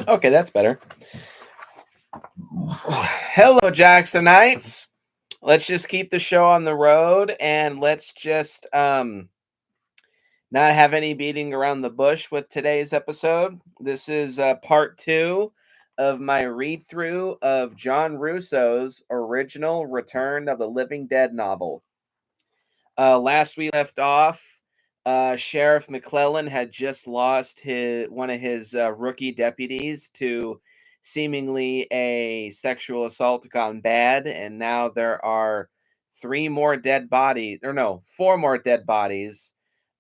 Okay, that's better. Hello, Jacksonites. Let's just keep the show on the road and let's just not have any beating around the bush with today's episode. This is part 2 of my read through of John Russo's original Return of the Living Dead novel. Last we left off, Sheriff McClellan had just lost one of his rookie deputies to seemingly a sexual assault gone bad, and now there are four more dead bodies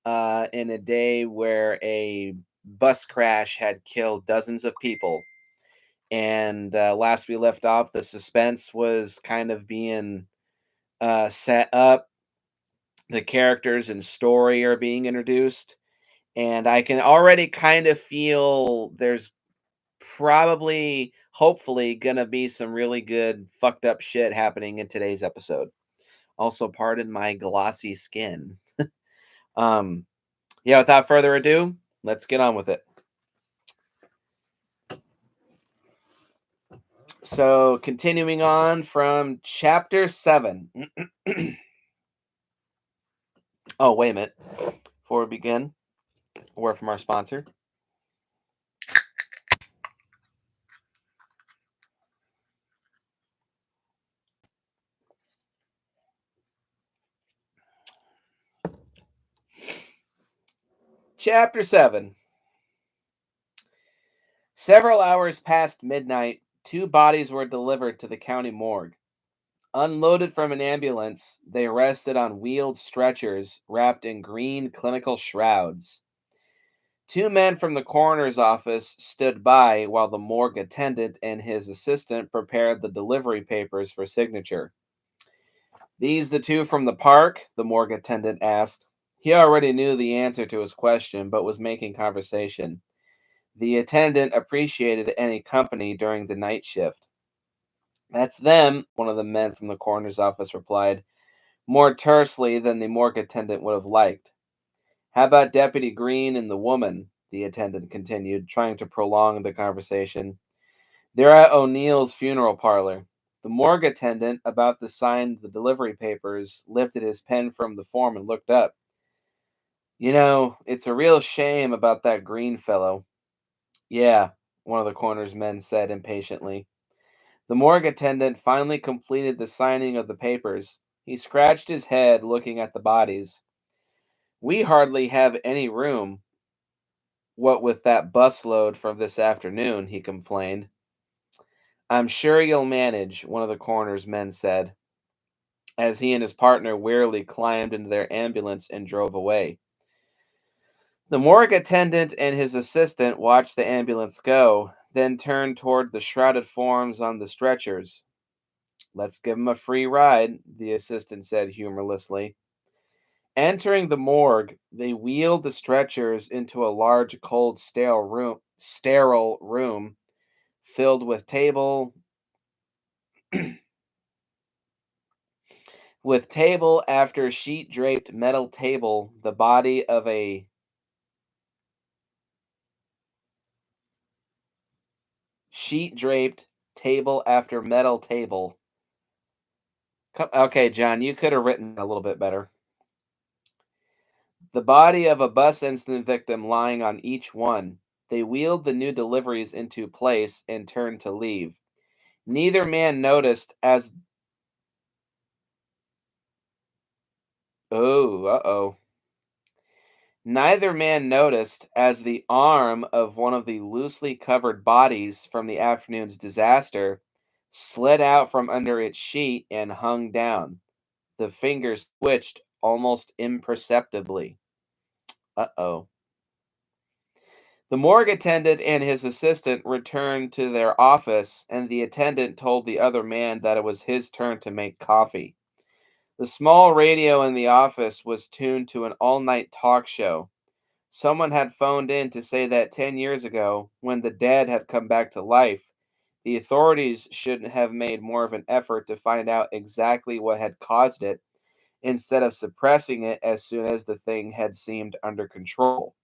in a day where a bus crash had killed dozens of people. And last we left off, the suspense was kind of being set up. The characters and story are being introduced, and I can already kind of feel there's probably, hopefully, gonna be some really good fucked up shit happening in today's episode. Also, pardon my glossy skin. um, yeah, without further ado, let's get on with it. So, continuing on from chapter 7. Oh, wait a minute. Before we begin, a word from our sponsor. Chapter 7. Several hours past midnight, 2 bodies were delivered to the county morgue. Unloaded from an ambulance, they rested on wheeled stretchers wrapped in green clinical shrouds. 2 men from the coroner's office stood by while the morgue attendant and his assistant prepared the delivery papers for signature. "These the 2 from the park?" the morgue attendant asked. He already knew the answer to his question, but was making conversation. The attendant appreciated any company during the night shift. "That's them," one of the men from the coroner's office replied, more tersely than the morgue attendant would have liked. "How about Deputy Green and the woman?" the attendant continued, trying to prolong the conversation. "They're at O'Neill's funeral parlor." The morgue attendant, about to sign the delivery papers, lifted his pen from the form and looked up. "You know, it's a real shame about that Green fellow." "Yeah," one of the coroner's men said impatiently. The morgue attendant finally completed the signing of the papers. He scratched his head, looking at the bodies. "We hardly have any room, what with that busload from this afternoon," he complained. "I'm sure you'll manage," one of the coroner's men said, as he and his partner wearily climbed into their ambulance and drove away. The morgue attendant and his assistant watched the ambulance go, then turned toward the shrouded forms on the stretchers. "Let's give 'em a free ride," the assistant said humorlessly. Entering the morgue, they wheeled the stretchers into a large, cold, sterile room filled with table after sheet draped metal table, the body of a sheet draped table after metal table. Okay, John, you could have written a little bit better. The body of a bus incident victim lying on each one. They wheeled the new deliveries into place and turned to leave. Neither man noticed as Oh, uh-oh. Neither man noticed as the arm of one of the loosely covered bodies from the afternoon's disaster slid out from under its sheet and hung down. The fingers twitched almost imperceptibly. Uh-oh. The morgue attendant and his assistant returned to their office, and the attendant told the other man that it was his turn to make coffee. The small radio in the office was tuned to an all-night talk show. Someone had phoned in to say that 10 years ago, when the dead had come back to life, the authorities should have made more of an effort to find out exactly what had caused it, instead of suppressing it as soon as the thing had seemed under control.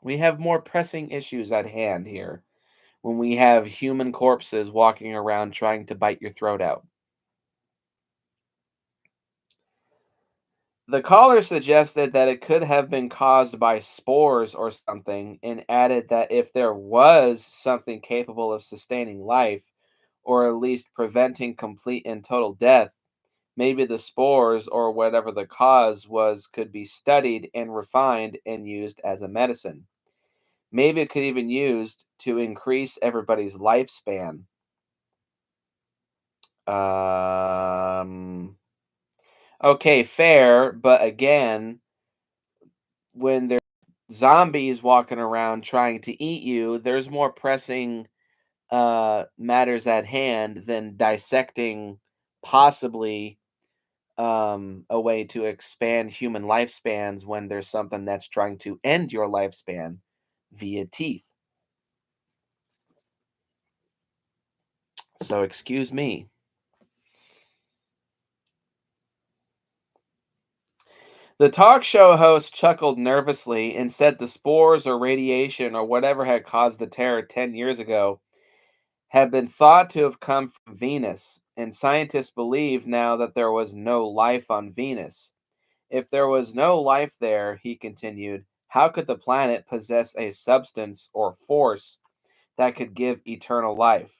We have more pressing issues at hand here when we have human corpses walking around trying to bite your throat out. The caller suggested that it could have been caused by spores or something, and added that if there was something capable of sustaining life, or at least preventing complete and total death, maybe the spores or whatever the cause was could be studied and refined and used as a medicine. Maybe it could even used to increase everybody's lifespan. Um okay, fair, but again, when there's zombies walking around trying to eat you, there's more pressing matters at hand than dissecting possibly a way to expand human lifespans when there's something that's trying to end your lifespan via teeth. So, excuse me. The talk show host chuckled nervously and said the spores or radiation or whatever had caused the terror 10 years ago had been thought to have come from Venus, and scientists believe now that there was no life on Venus. If there was no life there, he continued, how could the planet possess a substance or force that could give eternal life?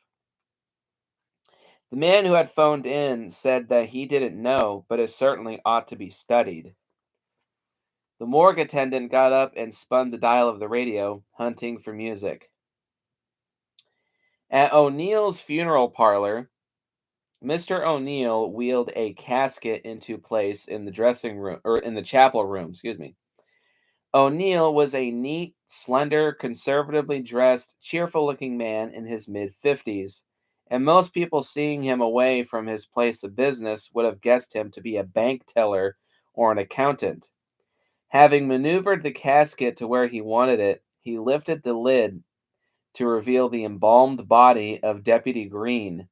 The man who had phoned in said that he didn't know, but it certainly ought to be studied. The morgue attendant got up and spun the dial of the radio, hunting for music. At O'Neill's funeral parlor, Mr. O'Neill wheeled a casket into place in the dressing room, or in the chapel room, excuse me. O'Neill was a neat, slender, conservatively dressed, cheerful looking man in his mid 50s, and most people seeing him away from his place of business would have guessed him to be a bank teller or an accountant. Having maneuvered the casket to where he wanted it, he lifted the lid to reveal the embalmed body of Deputy Green,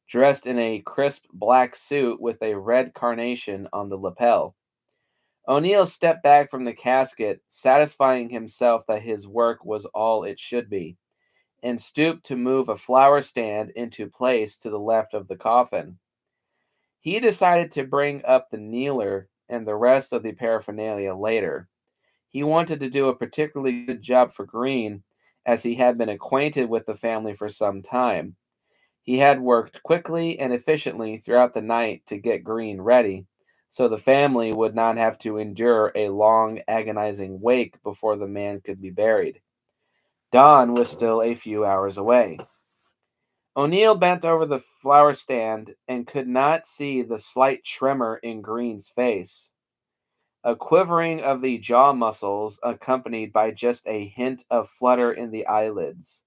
dressed in a crisp black suit with a red carnation on the lapel. O'Neill stepped back from the casket, satisfying himself that his work was all it should be, and stooped to move a flower stand into place to the left of the coffin. He decided to bring up the kneeler and the rest of the paraphernalia later. He wanted to do a particularly good job for Green, as he had been acquainted with the family for some time. He had worked quickly and efficiently throughout the night to get Green ready, so the family would not have to endure a long, agonizing wake before the man could be buried. Dawn was still a few hours away. O'Neill bent over the flower stand and could not see the slight tremor in Green's face, a quivering of the jaw muscles accompanied by just a hint of flutter in the eyelids.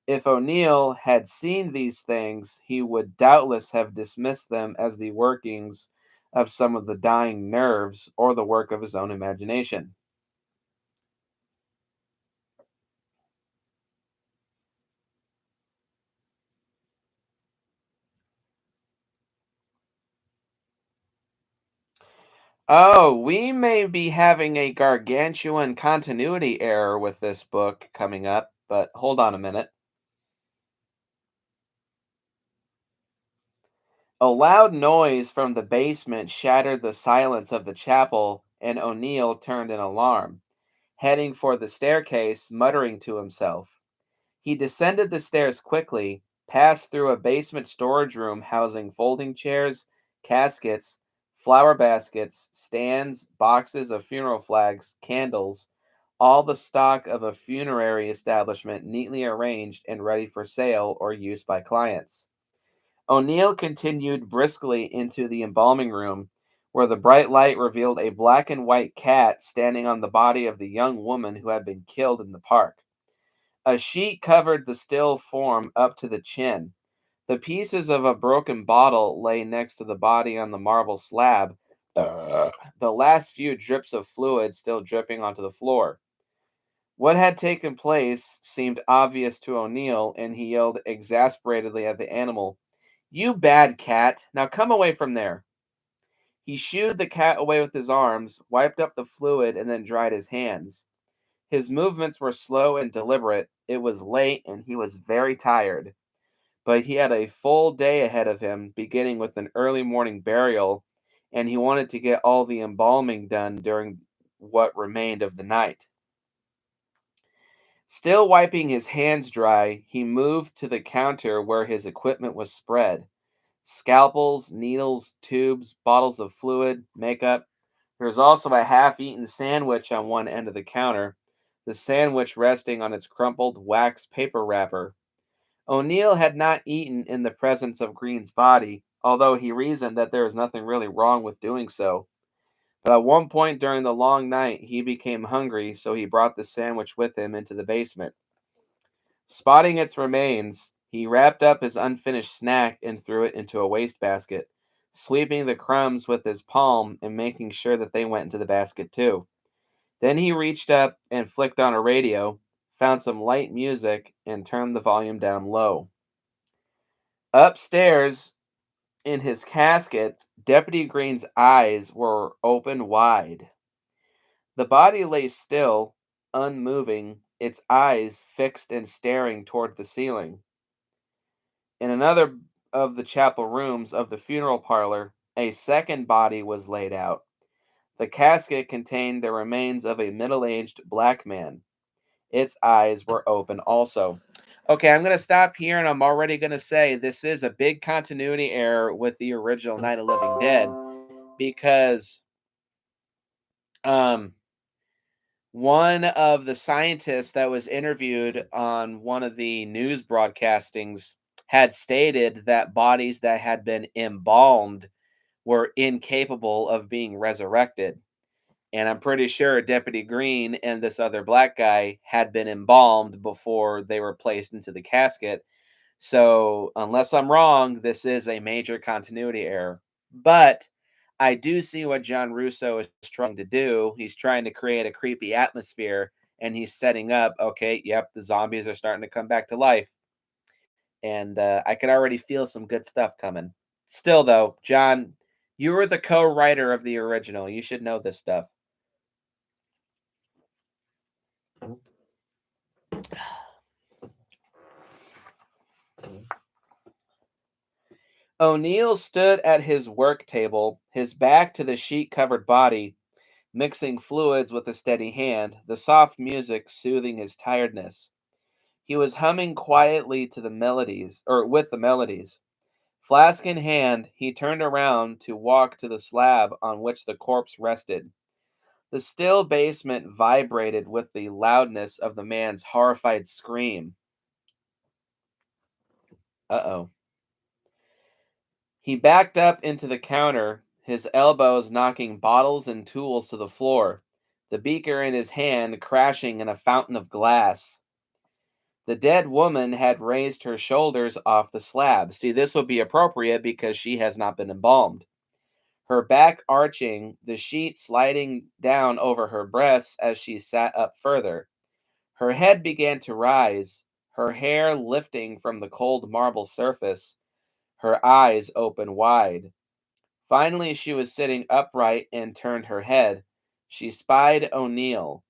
If O'Neill had seen these things, he would doubtless have dismissed them as the workings of some of the dying nerves or the work of his own imagination. Oh, we may be having a gargantuan continuity error with this book coming up, but hold on a minute. A loud noise from the basement shattered the silence of the chapel, and O'Neill turned in alarm, heading for the staircase, muttering to himself. He descended the stairs quickly, passed through a basement storage room housing folding chairs, caskets, flower baskets, stands, boxes of funeral flags, candles, all the stock of a funerary establishment neatly arranged and ready for sale or use by clients. O'Neill continued briskly into the embalming room, where the bright light revealed a black and white cat standing on the body of the young woman who had been killed in the park. A sheet covered the still form up to the chin. The pieces of a broken bottle lay next to the body on the marble slab, the last few drips of fluid still dripping onto the floor. What had taken place seemed obvious to O'Neill, and he yelled exasperatedly at the animal, you bad cat! Now come away from there! He shooed the cat away with his arms, wiped up the fluid, and then dried his hands. His movements were slow and deliberate. It was late and he was very tired, but he had a full day ahead of him, beginning with an early morning burial, and he wanted to get all the embalming done during what remained of the night. Still wiping his hands dry, he moved to the counter where his equipment was spread: scalpels, needles, tubes, bottles of fluid, makeup. There was also a half eaten sandwich on one end of the counter, the sandwich resting on its crumpled wax paper wrapper. O'Neill had not eaten in the presence of Green's body, although he reasoned that there was nothing really wrong with doing so. But at one point during the long night, he became hungry, so he brought the sandwich with him into the basement. Spotting its remains, he wrapped up his unfinished snack and threw it into a wastebasket, sweeping the crumbs with his palm and making sure that they went into the basket too. Then he reached up and flicked on a radio, found some light music, and turned the volume down low. Upstairs, in his casket, Deputy Green's eyes were open wide. The body lay still, unmoving, its eyes fixed and staring toward the ceiling. In another of the chapel rooms of the funeral parlor, a second body was laid out. The casket contained the remains of a middle aged black man. Its eyes were open also. Okay, I'm going to stop here and I'm already going to say this is a big continuity error with the original Night of the Living Dead because um, one of the scientists that was interviewed on one of the news broadcastings had stated that bodies that had been embalmed were incapable of being resurrected. And I'm pretty sure Deputy Green and this other black guy had been embalmed before they were placed into the casket. So, unless I'm wrong, this is a major continuity error. But I do see what John Russo is trying to do. He's trying to create a creepy atmosphere and he's setting up, okay, yep, the zombies are starting to come back to life. And I can already feel some good stuff coming. Still, though, John, you were the co writer of the original. You should know this stuff. O'Neill stood at his work table, his back to the sheet covered body, mixing fluids with a steady hand, the soft music soothing his tiredness. He was humming quietly to the melodies, or with the melodies. Flask in hand, he turned around to walk to the slab on which the corpse rested. The still basement vibrated with the loudness of the man's horrified scream. Uh-oh. He backed up into the counter, his elbows knocking bottles and tools to the floor, the beaker in his hand crashing in a fountain of glass. The dead woman had raised her shoulders off the slab. See, this would be appropriate because she has not been embalmed. Her back arching, the sheet sliding down over her breasts as she sat up further. Her head began to rise, her hair lifting from the cold marble surface, her eyes open wide. Finally, she was sitting upright and turned her head. She spied O'Neill.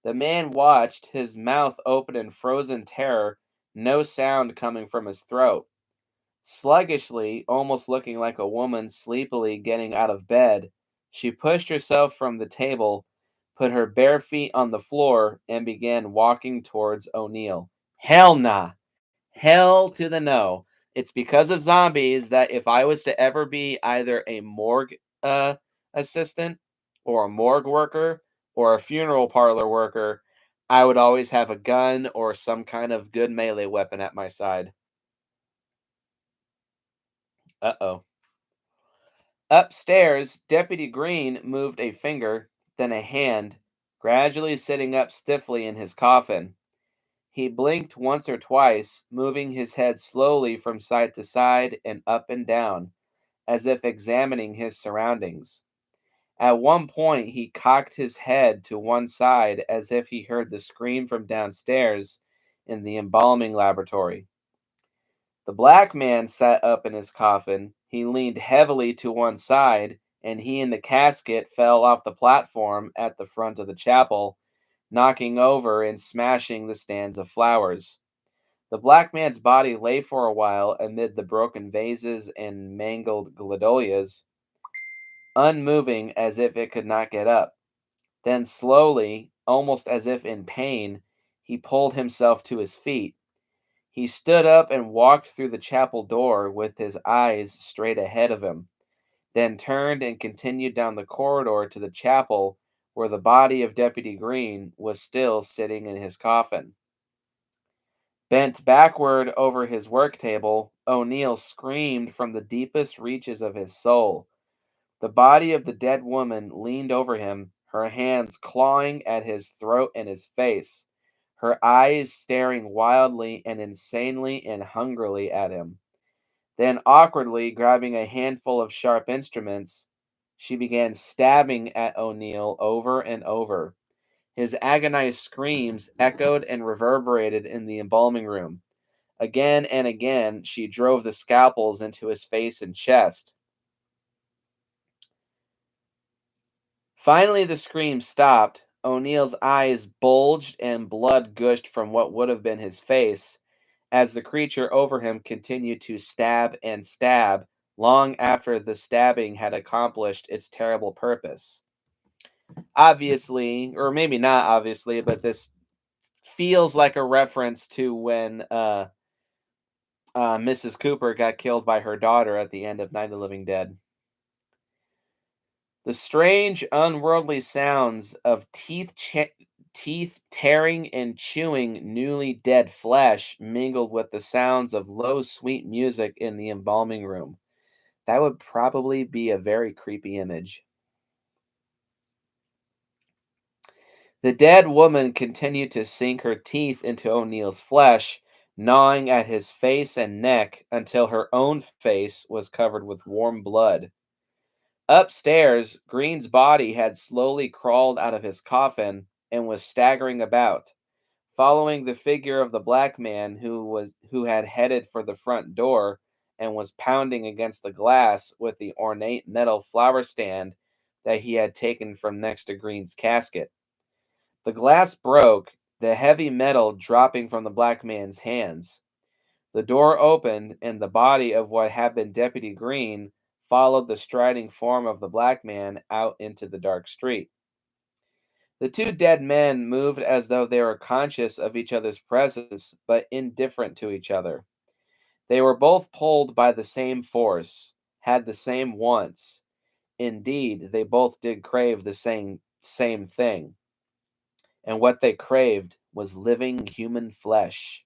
The man watched, his mouth open in frozen terror, no sound coming from his throat. Sluggishly, almost looking like a woman sleepily getting out of bed, she pushed herself from the table, put her bare feet on the floor, and began walking towards O'Neill. Hell nah! Hell to the no. It's because of zombies that if I was to ever be either a morgue assistant or a morgue worker or a funeral parlor worker, I would always have a gun or some kind of good melee weapon at my side. Uh-oh. Upstairs, Deputy Green moved a finger, then a hand, gradually sitting up stiffly in his coffin. He blinked once or twice, moving his head slowly from side to side and up and down, as if examining his surroundings. At one point, he cocked his head to one side as if he heard the scream from downstairs in the embalming laboratory. The black man sat up in his coffin. He leaned heavily to one side, and he and the casket fell off the platform at the front of the chapel, knocking over and smashing the stands of flowers. The black man's body lay for a while amid the broken vases and mangled gladiolus, unmoving as if it could not get up. Then slowly, almost as if in pain, he pulled himself to his feet. He stood up and walked through the chapel door with his eyes straight ahead of him, then turned and continued down the corridor to the chapel where the body of Deputy Green was still sitting in his coffin. Bent backward over his work table, O'Neill screamed from the deepest reaches of his soul. The body of the dead woman leaned over him, her hands clawing at his throat and his face, her eyes staring wildly and insanely and hungrily at him. Then, awkwardly grabbing a handful of sharp instruments, she began stabbing at O'Neill over and over. His agonized screams echoed and reverberated in the embalming room. Again and again, she drove the scalpels into his face and chest. Finally, the screams stopped. O'Neill's eyes bulged and blood gushed from what would have been his face as the creature over him continued to stab and stab long after the stabbing had accomplished its terrible purpose. Obviously, or maybe not obviously, but this feels like a reference to when Mrs. Cooper got killed by her daughter at the end of Night of the Living Dead. The strange, unworldly sounds of teeth tearing and chewing newly dead flesh mingled with the sounds of low, sweet music in the embalming room. That would probably be a very creepy image. The dead woman continued to sink her teeth into O'Neill's flesh, gnawing at his face and neck until her own face was covered with warm blood. Upstairs, Green's body had slowly crawled out of his coffin and was staggering about, following the figure of the black man who had headed for the front door and was pounding against the glass with the ornate metal flower stand that he had taken from next to Green's casket. The glass broke, the heavy metal dropping from the black man's hands. The door opened, and the body of what had been Deputy Green followed the striding form of the black man out into the dark street. The two dead men moved as though they were conscious of each other's presence, but indifferent to each other. They were both pulled by the same force, had the same wants. Indeed, they both did crave the same thing, and what they craved was living human flesh.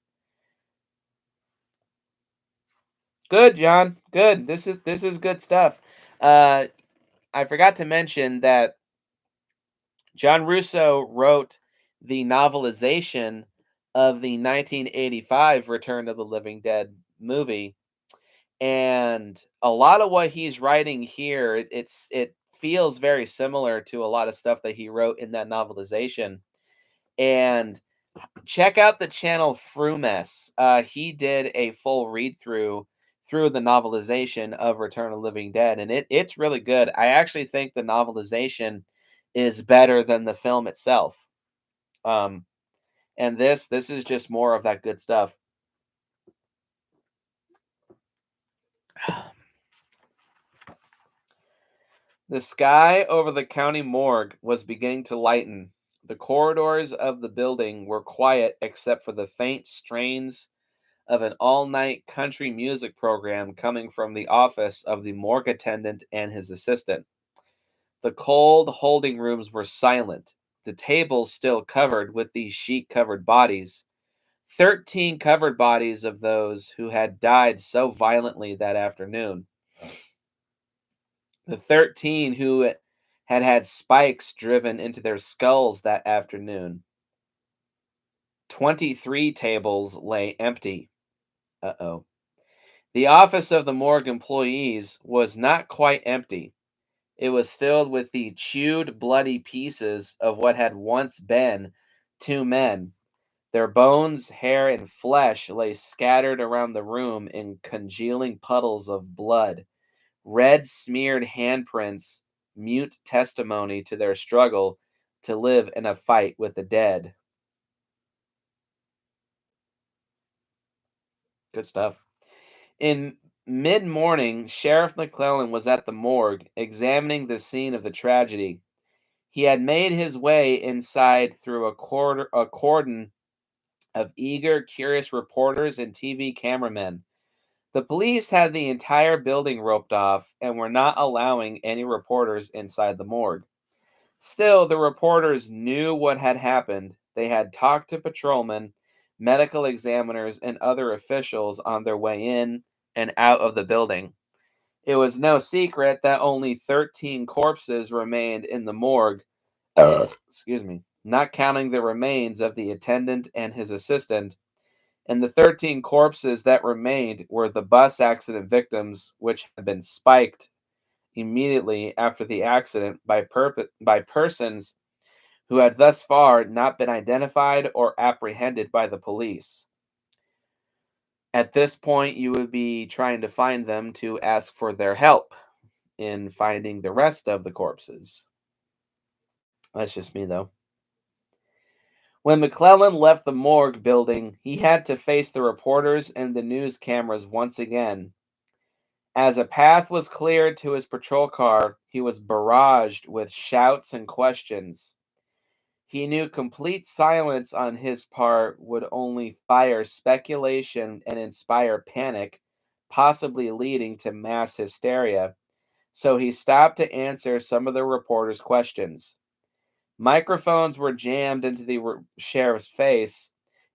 Good, John. Good. This is good stuff. Uh, I forgot to mention that John Russo wrote the novelization of the 1985 Return of the Living Dead movie, and a lot of what he's writing here, it feels very similar to a lot of stuff that he wrote in that novelization. And check out the channel Frumes. He did a full read through the novelization of Return of the Living Dead, and it's really good. I actually think the novelization is better than the film itself. Um, and this is just more of that good stuff. The sky over the county morgue was beginning to lighten. The corridors of the building were quiet except for the faint strains of an all-night country music program coming from the office of the morgue attendant and his assistant. The cold holding rooms were silent, the tables still covered with these sheet-covered bodies. 13 covered bodies of those who had died so violently that afternoon. The 13 who had had spikes driven into their skulls that afternoon. 23 tables lay empty. Uh-oh. The office of the morgue employees was not quite empty. It was filled with the chewed, bloody pieces of what had once been two men. Their bones, hair, and flesh lay scattered around the room in congealing puddles of blood, red smeared handprints, mute testimony to their struggle to live in a fight with the dead. Good stuff. In mid morning, Sheriff McClellan was at the morgue examining the scene of the tragedy. He had made his way inside through a cordon of eager, curious reporters and TV cameramen. The police had the entire building roped off and were not allowing any reporters inside the morgue. Still, the reporters knew what had happened. They had talked to patrolmen, medical examiners, and other officials on their way in and out of the building. It was no secret that only 13 corpses remained in the morgue, excuse me, not counting the remains of the attendant and his assistant. And the 13 corpses that remained were the bus accident victims, which had been spiked immediately after the accident by persons who had thus far not been identified or apprehended by the police. At this point, you would be trying to find them to ask for their help in finding the rest of the corpses. That's just me, though. When McClellan left the morgue building, he had to face the reporters and the news cameras once again. As a path was cleared to his patrol car, he was barraged with shouts and questions. He knew complete silence on his part would only fire speculation and inspire panic, possibly leading to mass hysteria. So he stopped to answer some of the reporters' questions. Microphones were jammed into the sheriff's face,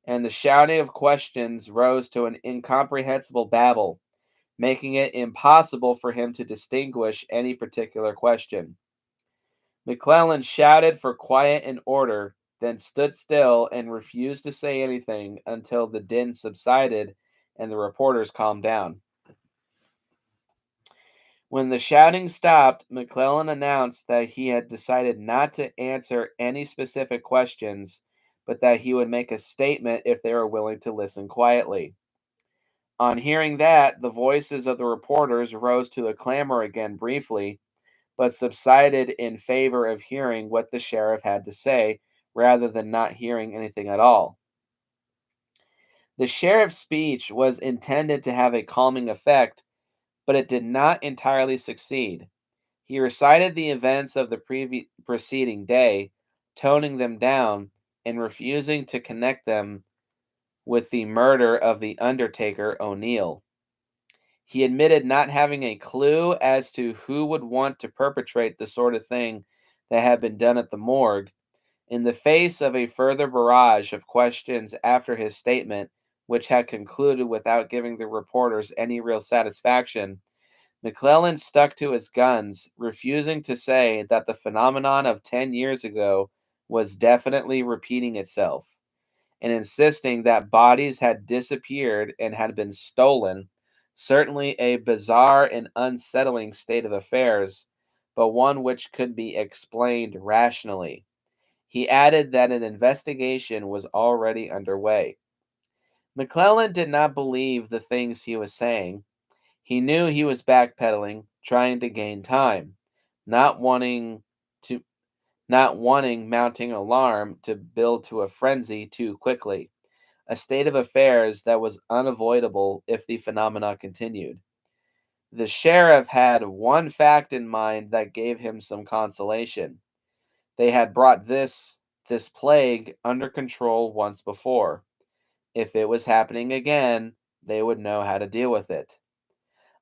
and the shouting of questions rose to an incomprehensible babble, making it impossible for him to distinguish any particular question. McClellan shouted for quiet and order, then stood still and refused to say anything until the din subsided and the reporters calmed down. When the shouting stopped, McClellan announced that he had decided not to answer any specific questions, but that he would make a statement if they were willing to listen quietly. On hearing that, the voices of the reporters rose to a clamor again briefly, but subsided in favor of hearing what the sheriff had to say rather than not hearing anything at all. The sheriff's speech was intended to have a calming effect, but it did not entirely succeed. He recited the events of the preceding day, toning them down and refusing to connect them with the murder of the undertaker O'Neill. He admitted not having a clue as to who would want to perpetrate the sort of thing that had been done at the morgue. In the face of a further barrage of questions after his statement, which had concluded without giving the reporters any real satisfaction, McClellan stuck to his guns, refusing to say that the phenomenon of 10 years ago was definitely repeating itself, and insisting that bodies had disappeared and had been stolen, certainly a bizarre and unsettling state of affairs, but one which could be explained rationally. He added that an investigation was already underway. McClellan did not believe the things he was saying. He knew he was backpedaling, trying to gain time, not wanting to not wanting mounting alarm to build to a frenzy too quickly, a state of affairs that was unavoidable if the phenomena continued. The sheriff had one fact in mind that gave him some consolation. They had brought this plague under control once before. If it was happening again, they would know how to deal with it.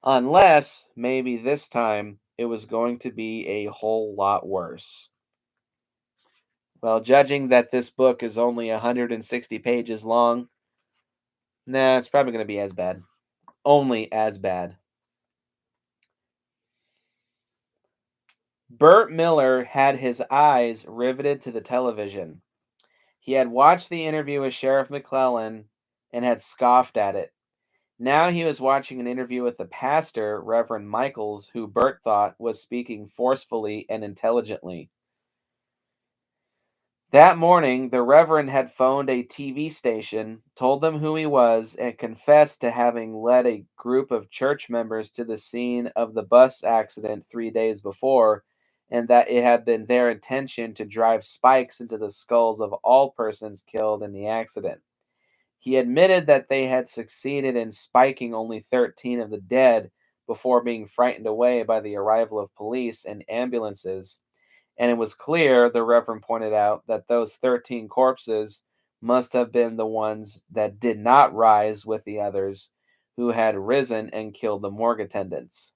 Unless maybe this time it was going to be a whole lot worse. Well, judging that this book is only 160 pages long, nah, it's probably going to be as bad. Only as bad. Burt Miller had his eyes riveted to the television. He had watched the interview with Sheriff McClellan and had scoffed at it. Now he was watching an interview with the pastor, Reverend Michaels, who Burt thought was speaking forcefully and intelligently. That morning, the Reverend had phoned a TV station, told them who he was, and confessed to having led a group of church members to the scene of the bus accident 3 days before, and that it had been their intention to drive spikes into the skulls of all persons killed in the accident. He admitted that they had succeeded in spiking only 13 of the dead before being frightened away by the arrival of police and ambulances, and it was clear, the Reverend pointed out, that those 13 corpses must have been the ones that did not rise with the others who had risen and killed the morgue attendants.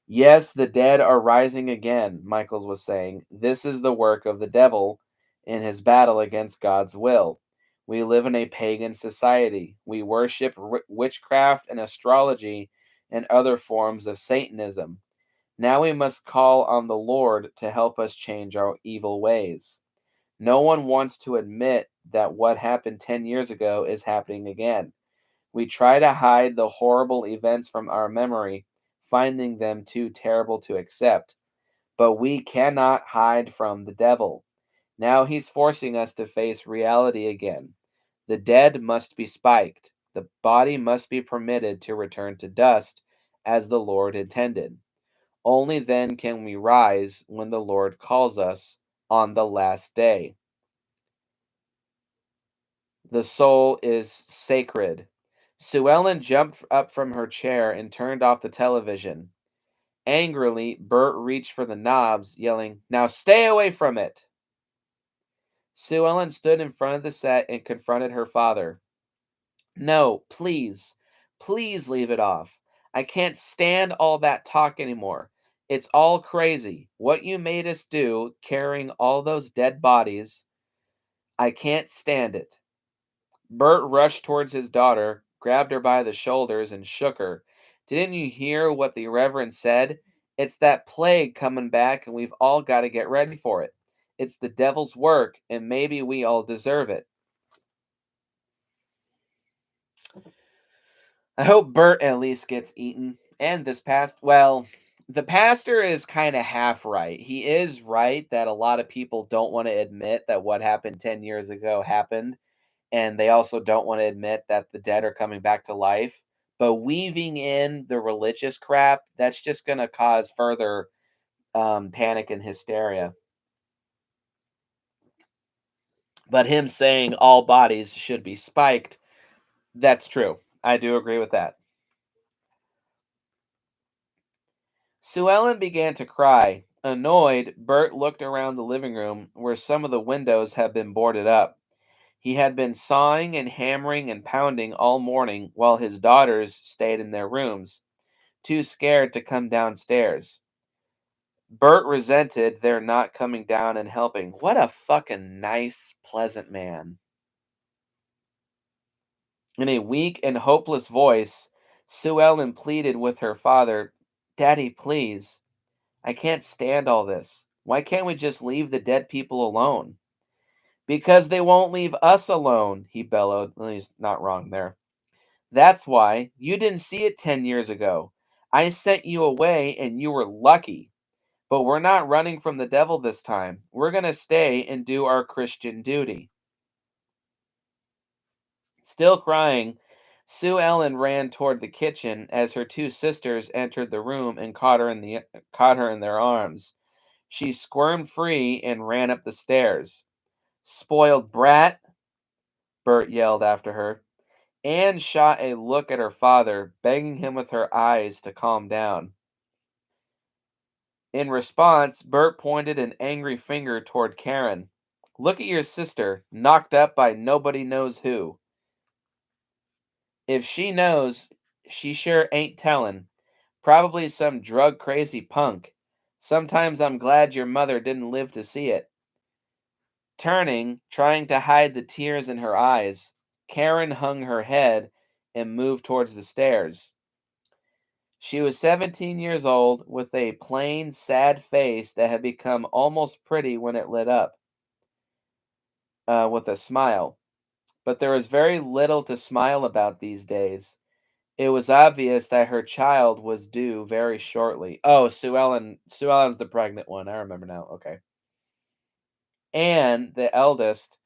Yes, the dead are rising again, Michaels was saying. This is the work of the devil in his battle against God's will. We live in a pagan society. We worship witchcraft and astrology and other forms of Satanism. Now we must call on the Lord to help us change our evil ways. No one wants to admit that what happened 10 years ago is happening again. We try to hide the horrible events from our memory, finding them too terrible to accept. But we cannot hide from the devil. Now he's forcing us to face reality again. The dead must be spiked. The body must be permitted to return to dust as the Lord intended. Only then can we rise when the Lord calls us on the last day. The soul is sacred. Sue Ellen jumped up from her chair and turned off the television. Angrily, Bert reached for the knobs, yelling, "Now stay away from it!" Sue Ellen stood in front of the set and confronted her father. "No, please, please leave it off. I can't stand all that talk anymore. It's all crazy. What you made us do, carrying all those dead bodies, I can't stand it." Bert rushed towards his daughter, grabbed her by the shoulders, and shook her. "Didn't you hear what the Reverend said? It's that plague coming back, and we've all got to get ready for it. It's the devil's work, and maybe we all deserve it." I hope Bert at least gets eaten. And this past, well, the pastor is kind of half right. He is right that a lot of people don't want to admit that what happened 10 years ago happened, and they also don't want to admit that the dead are coming back to life. But weaving in the religious crap, that's just going to cause further panic and hysteria. But him saying all bodies should be spiked, that's true. I do agree with that. Sue Ellen began to cry. Annoyed, Bert looked around the living room where some of the windows had been boarded up. He had been sawing and hammering and pounding all morning while his daughters stayed in their rooms, too scared to come downstairs. Bert resented their not coming down and helping. What a fucking nice, pleasant man. In a weak and hopeless voice, Sue Ellen pleaded with her father, "Daddy, please. I can't stand all this. Why can't we just leave the dead people alone?" "Because they won't leave us alone," he bellowed. Well, he's not wrong there. "That's why. You didn't see it 10 years ago. I sent you away and you were lucky. But we're not running from the devil this time. We're going to stay and do our Christian duty." Still crying, Sue Ellen ran toward the kitchen as her two sisters entered the room and caught her in their arms. She squirmed free and ran up the stairs. "Spoiled brat," Bert yelled after her. Anne shot a look at her father, begging him with her eyes to calm down. In response, Bert pointed an angry finger toward Karen. "Look at your sister, knocked up by nobody knows who. If she knows, she sure ain't tellin'. Probably some drug crazy punk. Sometimes I'm glad your mother didn't live to see it." Turning, trying to hide the tears in her eyes, Karen hung her head and moved towards the stairs. She was 17 years old, with a plain, sad face that had become almost pretty when it lit up with a smile. But there was very little to smile about these days. It was obvious that her child was due very shortly. Oh, Sue Ellen. Sue Ellen's the pregnant one. I remember now. Okay. Anne, the eldest,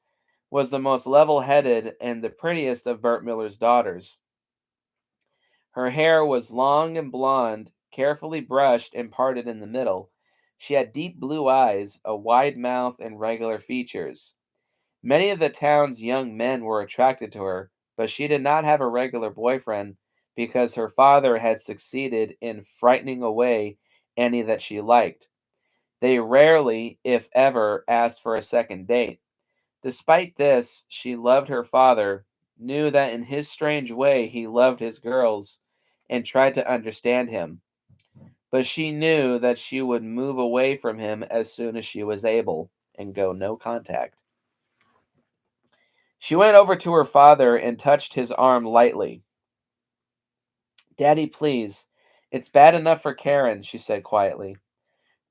was the most level-headed and the prettiest of Bert Miller's daughters. Her hair was long and blonde, carefully brushed and parted in the middle. She had deep blue eyes, a wide mouth, and regular features. Many of the town's young men were attracted to her, but she did not have a regular boyfriend because her father had succeeded in frightening away any that she liked. They rarely, if ever, asked for a second date. Despite this, she loved her father, knew that in his strange way he loved his girls, and tried to understand him. But she knew that she would move away from him as soon as she was able and go no contact. She went over to her father and touched his arm lightly. Daddy, please. It's bad enough for Karen, she said quietly.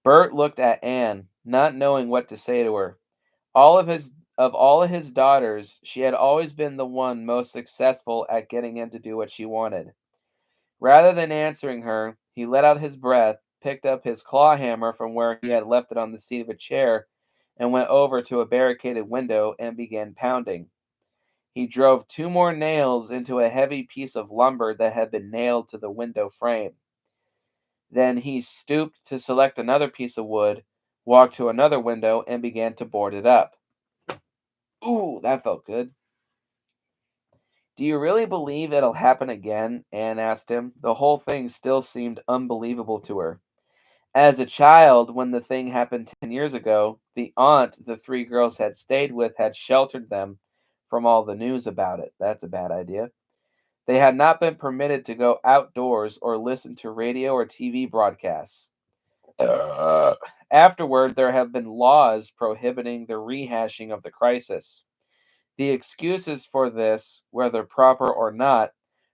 Bert looked at Anne, not knowing what to say to her. Of all of his daughters, she had always been the one most successful at getting him to do what she wanted. Rather than answering her, he let out his breath, picked up his claw hammer from where he had left it on the seat of a chair, and went over to a barricaded window and began pounding. He drove two more nails into a heavy piece of lumber that had been nailed to the window frame. Then he stooped to select another piece of wood, walked to another window, and began to board it up. Ooh, that felt good. Do you really believe it'll happen again? Anne asked him. The whole thing still seemed unbelievable to her. As a child, when the thing happened 10 years ago, the aunt the three girls had stayed with had sheltered them from all the news about it. That's a bad idea. They had not been permitted to go outdoors or listen to radio or TV broadcasts. Uh, Afterward, there have been laws prohibiting the rehashing of the crisis. The excuses for this, whether proper or not,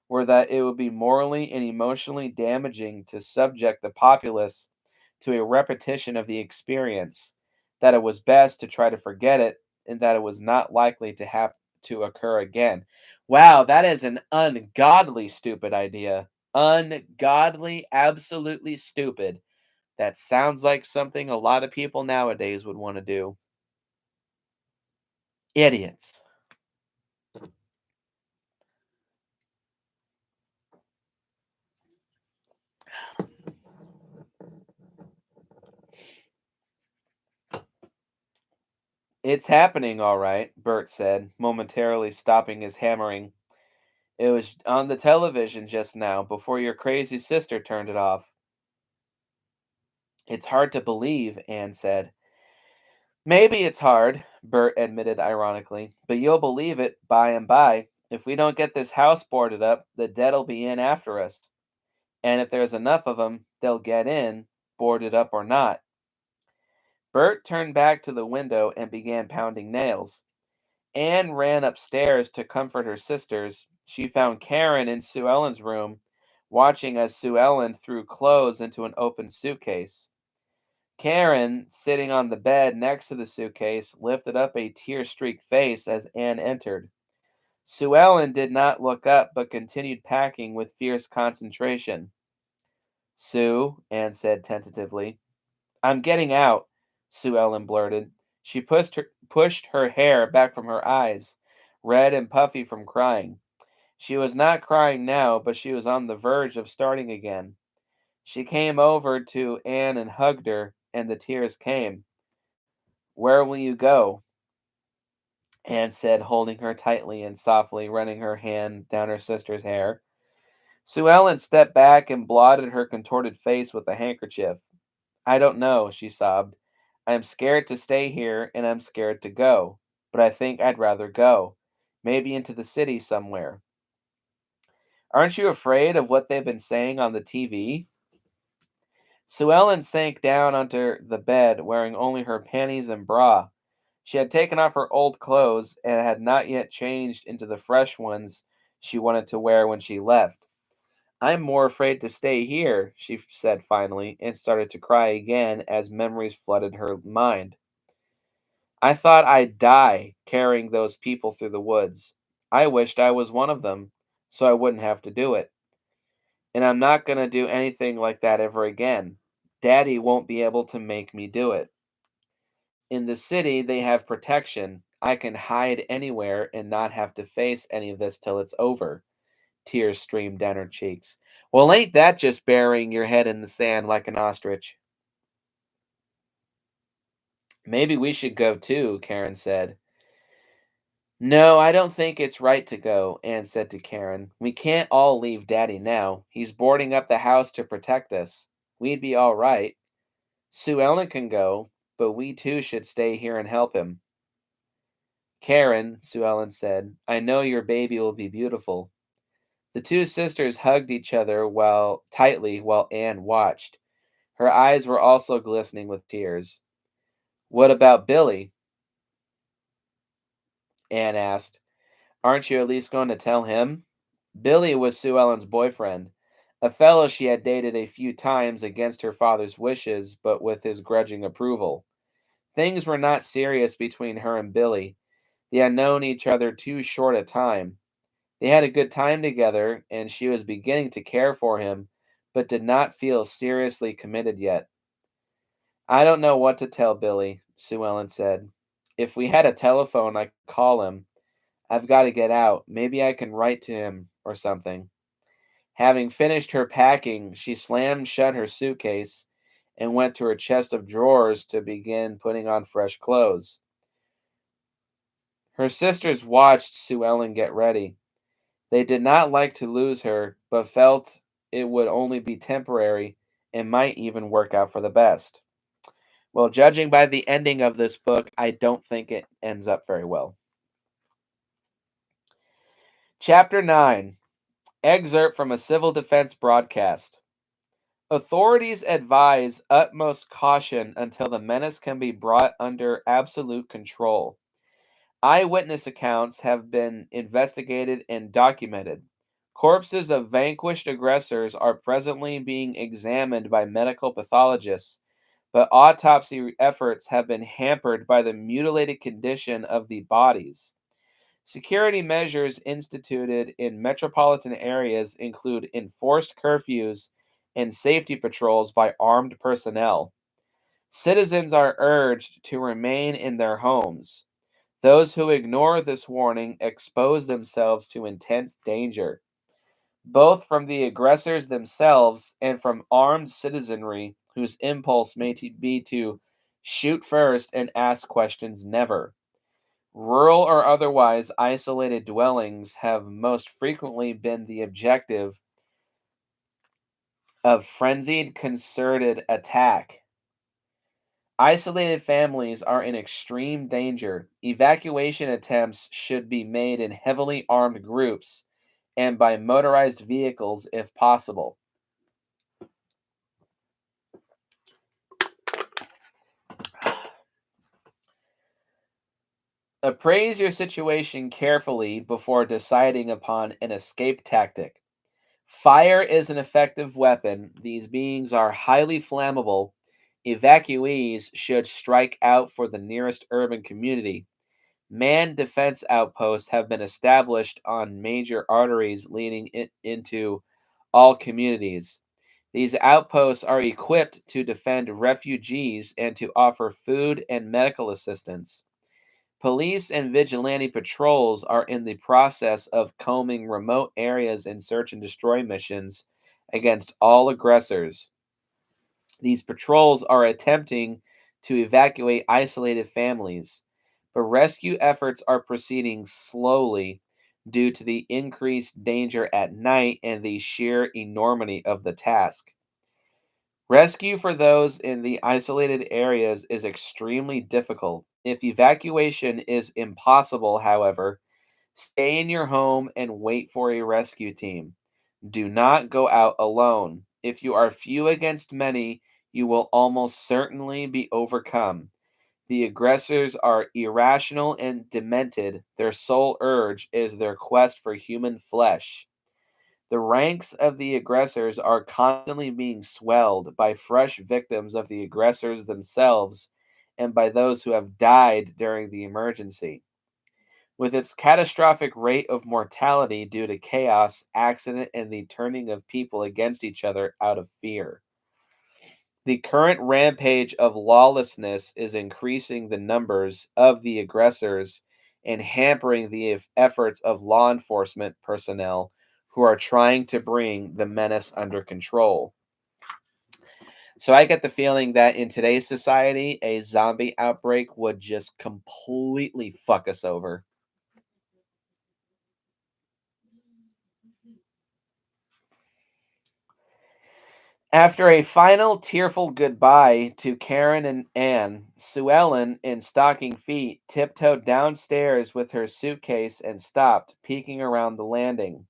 were that it would be morally and emotionally damaging to subject the populace to a repetition of the experience, that it was best to try to forget it, and that it was not likely to have to occur again. Wow, that is an ungodly stupid idea. Ungodly, absolutely stupid. That sounds like something a lot of people nowadays would want to do. Idiots. It's happening, all right, Bert said, momentarily stopping his hammering. It was on the television just now, before your crazy sister turned it off. It's hard to believe, Anne said. Maybe it's hard, Bert admitted ironically, but you'll believe it by and by. If we don't get this house boarded up, the dead'll be in after us. And if there's enough of 'em, they'll get in, boarded up or not. Bert turned back to the window and began pounding nails. Anne ran upstairs to comfort her sisters. She found Karen in Sue Ellen's room, watching as Sue Ellen threw clothes into an open suitcase. Karen, sitting on the bed next to the suitcase, lifted up a tear streaked face as Anne entered. Sue Ellen did not look up but continued packing with fierce concentration. Sue, Anne said tentatively. I'm getting out, Sue Ellen blurted. She pushed her hair back from her eyes, red and puffy from crying. She was not crying now, but she was on the verge of starting again. She came over to Anne and hugged her, and the tears came. Where will you go? Anne said, holding her tightly and softly running her hand down her sister's hair. Sue Ellen stepped back and blotted her contorted face with a handkerchief. I don't know, she sobbed. I'm scared to stay here and I'm scared to go, but I think I'd rather go. Maybe into the city somewhere. Aren't you afraid of what they've been saying on the TV? Sue Ellen sank down onto the bed, wearing only her panties and bra. She had taken off her old clothes and had not yet changed into the fresh ones she wanted to wear when she left. I'm more afraid to stay here, she said finally, and started to cry again as memories flooded her mind. I thought I'd die carrying those people through the woods. I wished I was one of them, so I wouldn't have to do it. And I'm not going to do anything like that ever again. Daddy won't be able to make me do it. In the city, they have protection. I can hide anywhere and not have to face any of this till it's over. Tears streamed down her cheeks. Well, ain't that just burying your head in the sand like an ostrich? Maybe we should go too, Karen said. No, I don't think it's right to go, Anne said to Karen. We can't all leave Daddy now. He's boarding up the house to protect us. We'd be all right. Sue Ellen can go, but we too should stay here and help him. Karen, Sue Ellen said, I know your baby will be beautiful. The two sisters hugged each other tightly while Anne watched. Her eyes were also glistening with tears. What about Billy? Anne asked. Aren't you at least going to tell him? Billy was Sue Ellen's boyfriend, a fellow she had dated a few times against her father's wishes, but with his grudging approval. Things were not serious between her and Billy. They had known each other too short a time. They had a good time together, and she was beginning to care for him, but did not feel seriously committed yet. I don't know what to tell Billy, Sue Ellen said. If we had a telephone, I could call him. I've got to get out. Maybe I can write to him or something. Having finished her packing, she slammed shut her suitcase and went to her chest of drawers to begin putting on fresh clothes. Her sisters watched Sue Ellen get ready. They did not like to lose her, but felt it would only be temporary and might even work out for the best. Well, judging by the ending of this book, I don't think it ends up very well. Chapter 9. Excerpt from a civil defense broadcast. Authorities advise utmost caution until the menace can be brought under absolute control. Eyewitness accounts have been investigated and documented. Corpses of vanquished aggressors are presently being examined by medical pathologists, but autopsy efforts have been hampered by the mutilated condition of the bodies. Security measures instituted in metropolitan areas include enforced curfews and safety patrols by armed personnel. Citizens are urged to remain in their homes. Those who ignore this warning expose themselves to intense danger, both from the aggressors themselves and from armed citizenry whose impulse may be to shoot first and ask questions never. Rural or otherwise isolated dwellings have most frequently been the objective of frenzied, concerted attack. Isolated families are in extreme danger. Evacuation attempts should be made in heavily armed groups and by motorized vehicles if possible. Appraise your situation carefully before deciding upon an escape tactic. Fire is an effective weapon. These beings are highly flammable. Evacuees should strike out for the nearest urban community. Manned defense outposts have been established on major arteries leading into all communities. These outposts are equipped to defend refugees and to offer food and medical assistance. Police and vigilante patrols are in the process of combing remote areas in search and destroy missions against all aggressors. These patrols are attempting to evacuate isolated families, but rescue efforts are proceeding slowly due to the increased danger at night and the sheer enormity of the task. Rescue for those in the isolated areas is extremely difficult. If evacuation is impossible, however, stay in your home and wait for a rescue team. Do not go out alone. If you are few against many, you will almost certainly be overcome. The aggressors are irrational and demented. Their sole urge is their quest for human flesh. The ranks of the aggressors are constantly being swelled by fresh victims of the aggressors themselves and by those who have died during the emergency. With its catastrophic rate of mortality due to chaos, accident, and the turning of people against each other out of fear. The current rampage of lawlessness is increasing the numbers of the aggressors and hampering the efforts of law enforcement personnel who are trying to bring the menace under control. So I get the feeling that in today's society, a zombie outbreak would just completely fuck us over. After a final tearful goodbye to Karen and Anne, Sue Ellen, in stocking feet, tiptoed downstairs with her suitcase and stopped, peeking around the landing.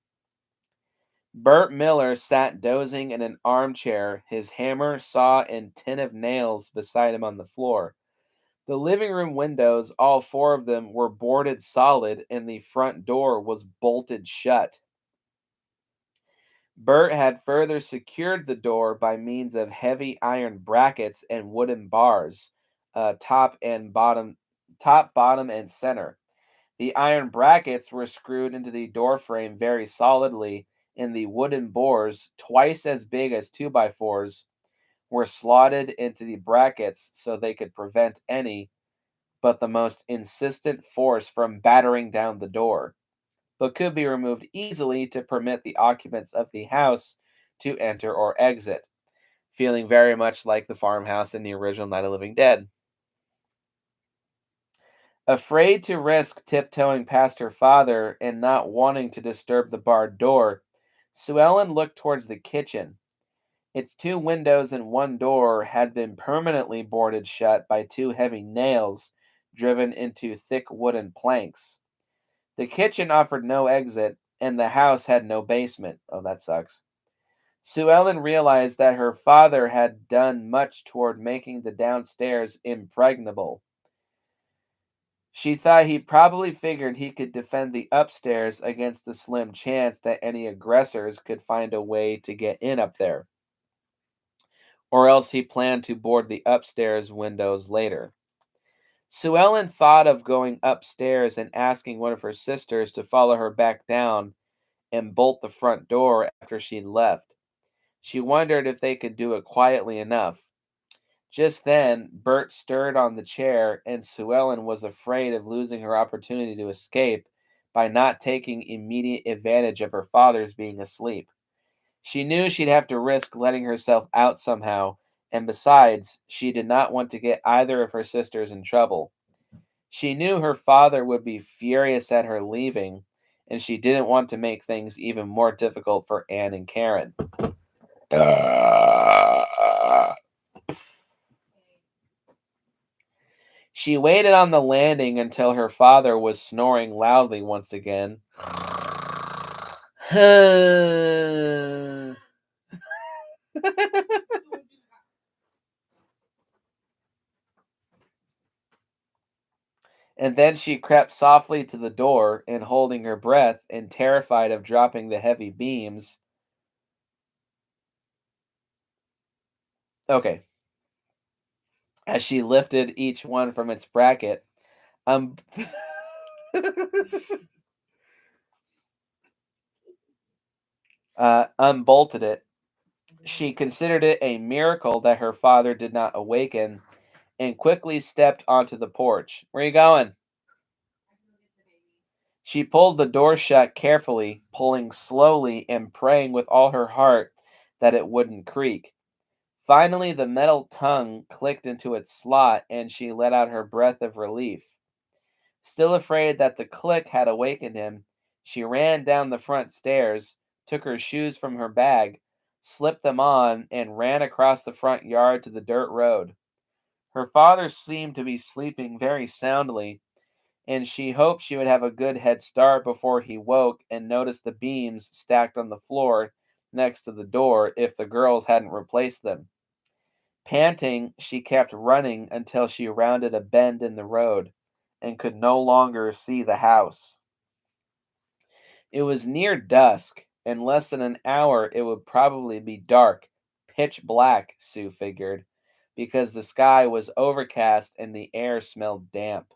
Bert Miller sat dozing in an armchair, his hammer, saw, and tin of nails beside him on the floor. The living room windows, all four of them, were boarded solid, and the front door was bolted shut. Bert had further secured the door by means of heavy iron brackets and wooden bars, top and bottom, top, bottom, and center. The iron brackets were screwed into the door frame very solidly, and the wooden bores, twice as big as 2x4s, were slotted into the brackets so they could prevent any but the most insistent force from battering down the door, but could be removed easily to permit the occupants of the house to enter or exit, feeling very much like the farmhouse in the original Night of the Living Dead. Afraid to risk tiptoeing past her father and not wanting to disturb the barred door, Sue Ellen looked towards the kitchen. Its two windows and one door had been permanently boarded shut by two heavy nails driven into thick wooden planks. The kitchen offered no exit, and the house had no basement. Oh, that sucks. Sue Ellen realized that her father had done much toward making the downstairs impregnable. She thought he probably figured he could defend the upstairs against the slim chance that any aggressors could find a way to get in up there, or else he planned to board the upstairs windows later. Sue Ellen thought of going upstairs and asking one of her sisters to follow her back down and bolt the front door after she'd left. She wondered if they could do it quietly enough. Just then, Bert stirred on the chair, and Sue Ellen was afraid of losing her opportunity to escape by not taking immediate advantage of her father's being asleep. She knew she'd have to risk letting herself out somehow, and besides, she did not want to get either of her sisters in trouble. She knew her father would be furious at her leaving, and she didn't want to make things even more difficult for Anne and Karen. She waited on the landing until her father was snoring loudly once again. And then she crept softly to the door, and holding her breath and terrified of dropping the heavy beams. Okay. As she lifted each one from its bracket, um unbolted it. She considered it a miracle that her father did not awaken and quickly stepped onto the porch. Where are you going? She pulled the door shut carefully, pulling slowly and praying with all her heart that it wouldn't creak. Finally, the metal tongue clicked into its slot and she let out her breath of relief. Still afraid that the click had awakened him, she ran down the front stairs, took her shoes from her bag, slipped them on, and ran across the front yard to the dirt road. Her father seemed to be sleeping very soundly, and she hoped she would have a good head start before he woke and noticed the beams stacked on the floor next to the door if the girls hadn't replaced them. Panting, she kept running until she rounded a bend in the road and could no longer see the house. It was near dusk. In less than an hour, it would probably be dark, pitch black, Sue figured, because the sky was overcast and the air smelled damp.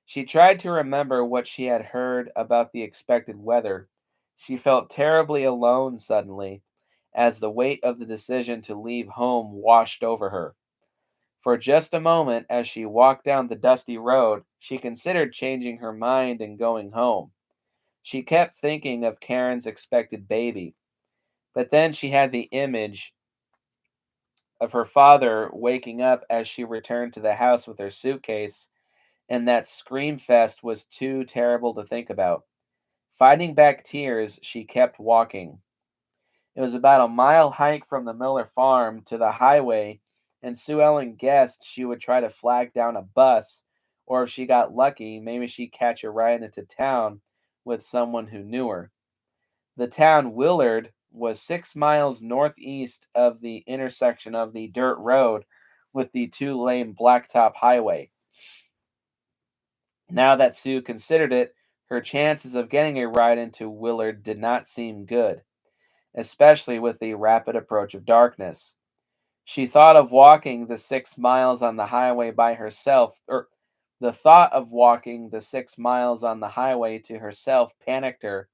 She tried to remember what she had heard about the expected weather. She felt terribly alone suddenly, as the weight of the decision to leave home washed over her. For just a moment, as she walked down the dusty road, she considered changing her mind and going home. She kept thinking of Karen's expected baby, but then she had the image of her father waking up as she returned to the house with her suitcase, and that scream fest was too terrible to think about. Fighting back tears, she kept walking. It was about a mile hike from the Miller farm to the highway, and Sue Ellen guessed she would try to flag down a bus, or if she got lucky, maybe she'd catch a ride into town with someone who knew her. The town Willard was 6 miles northeast of the intersection of the dirt road with the two-lane blacktop highway. Now that Sue considered it, her chances of getting a ride into Willard did not seem good, especially with the rapid approach of darkness. She thought of walking the 6 miles on the highway by herself, or the thought of walking the 6 miles on the highway to herself panicked her,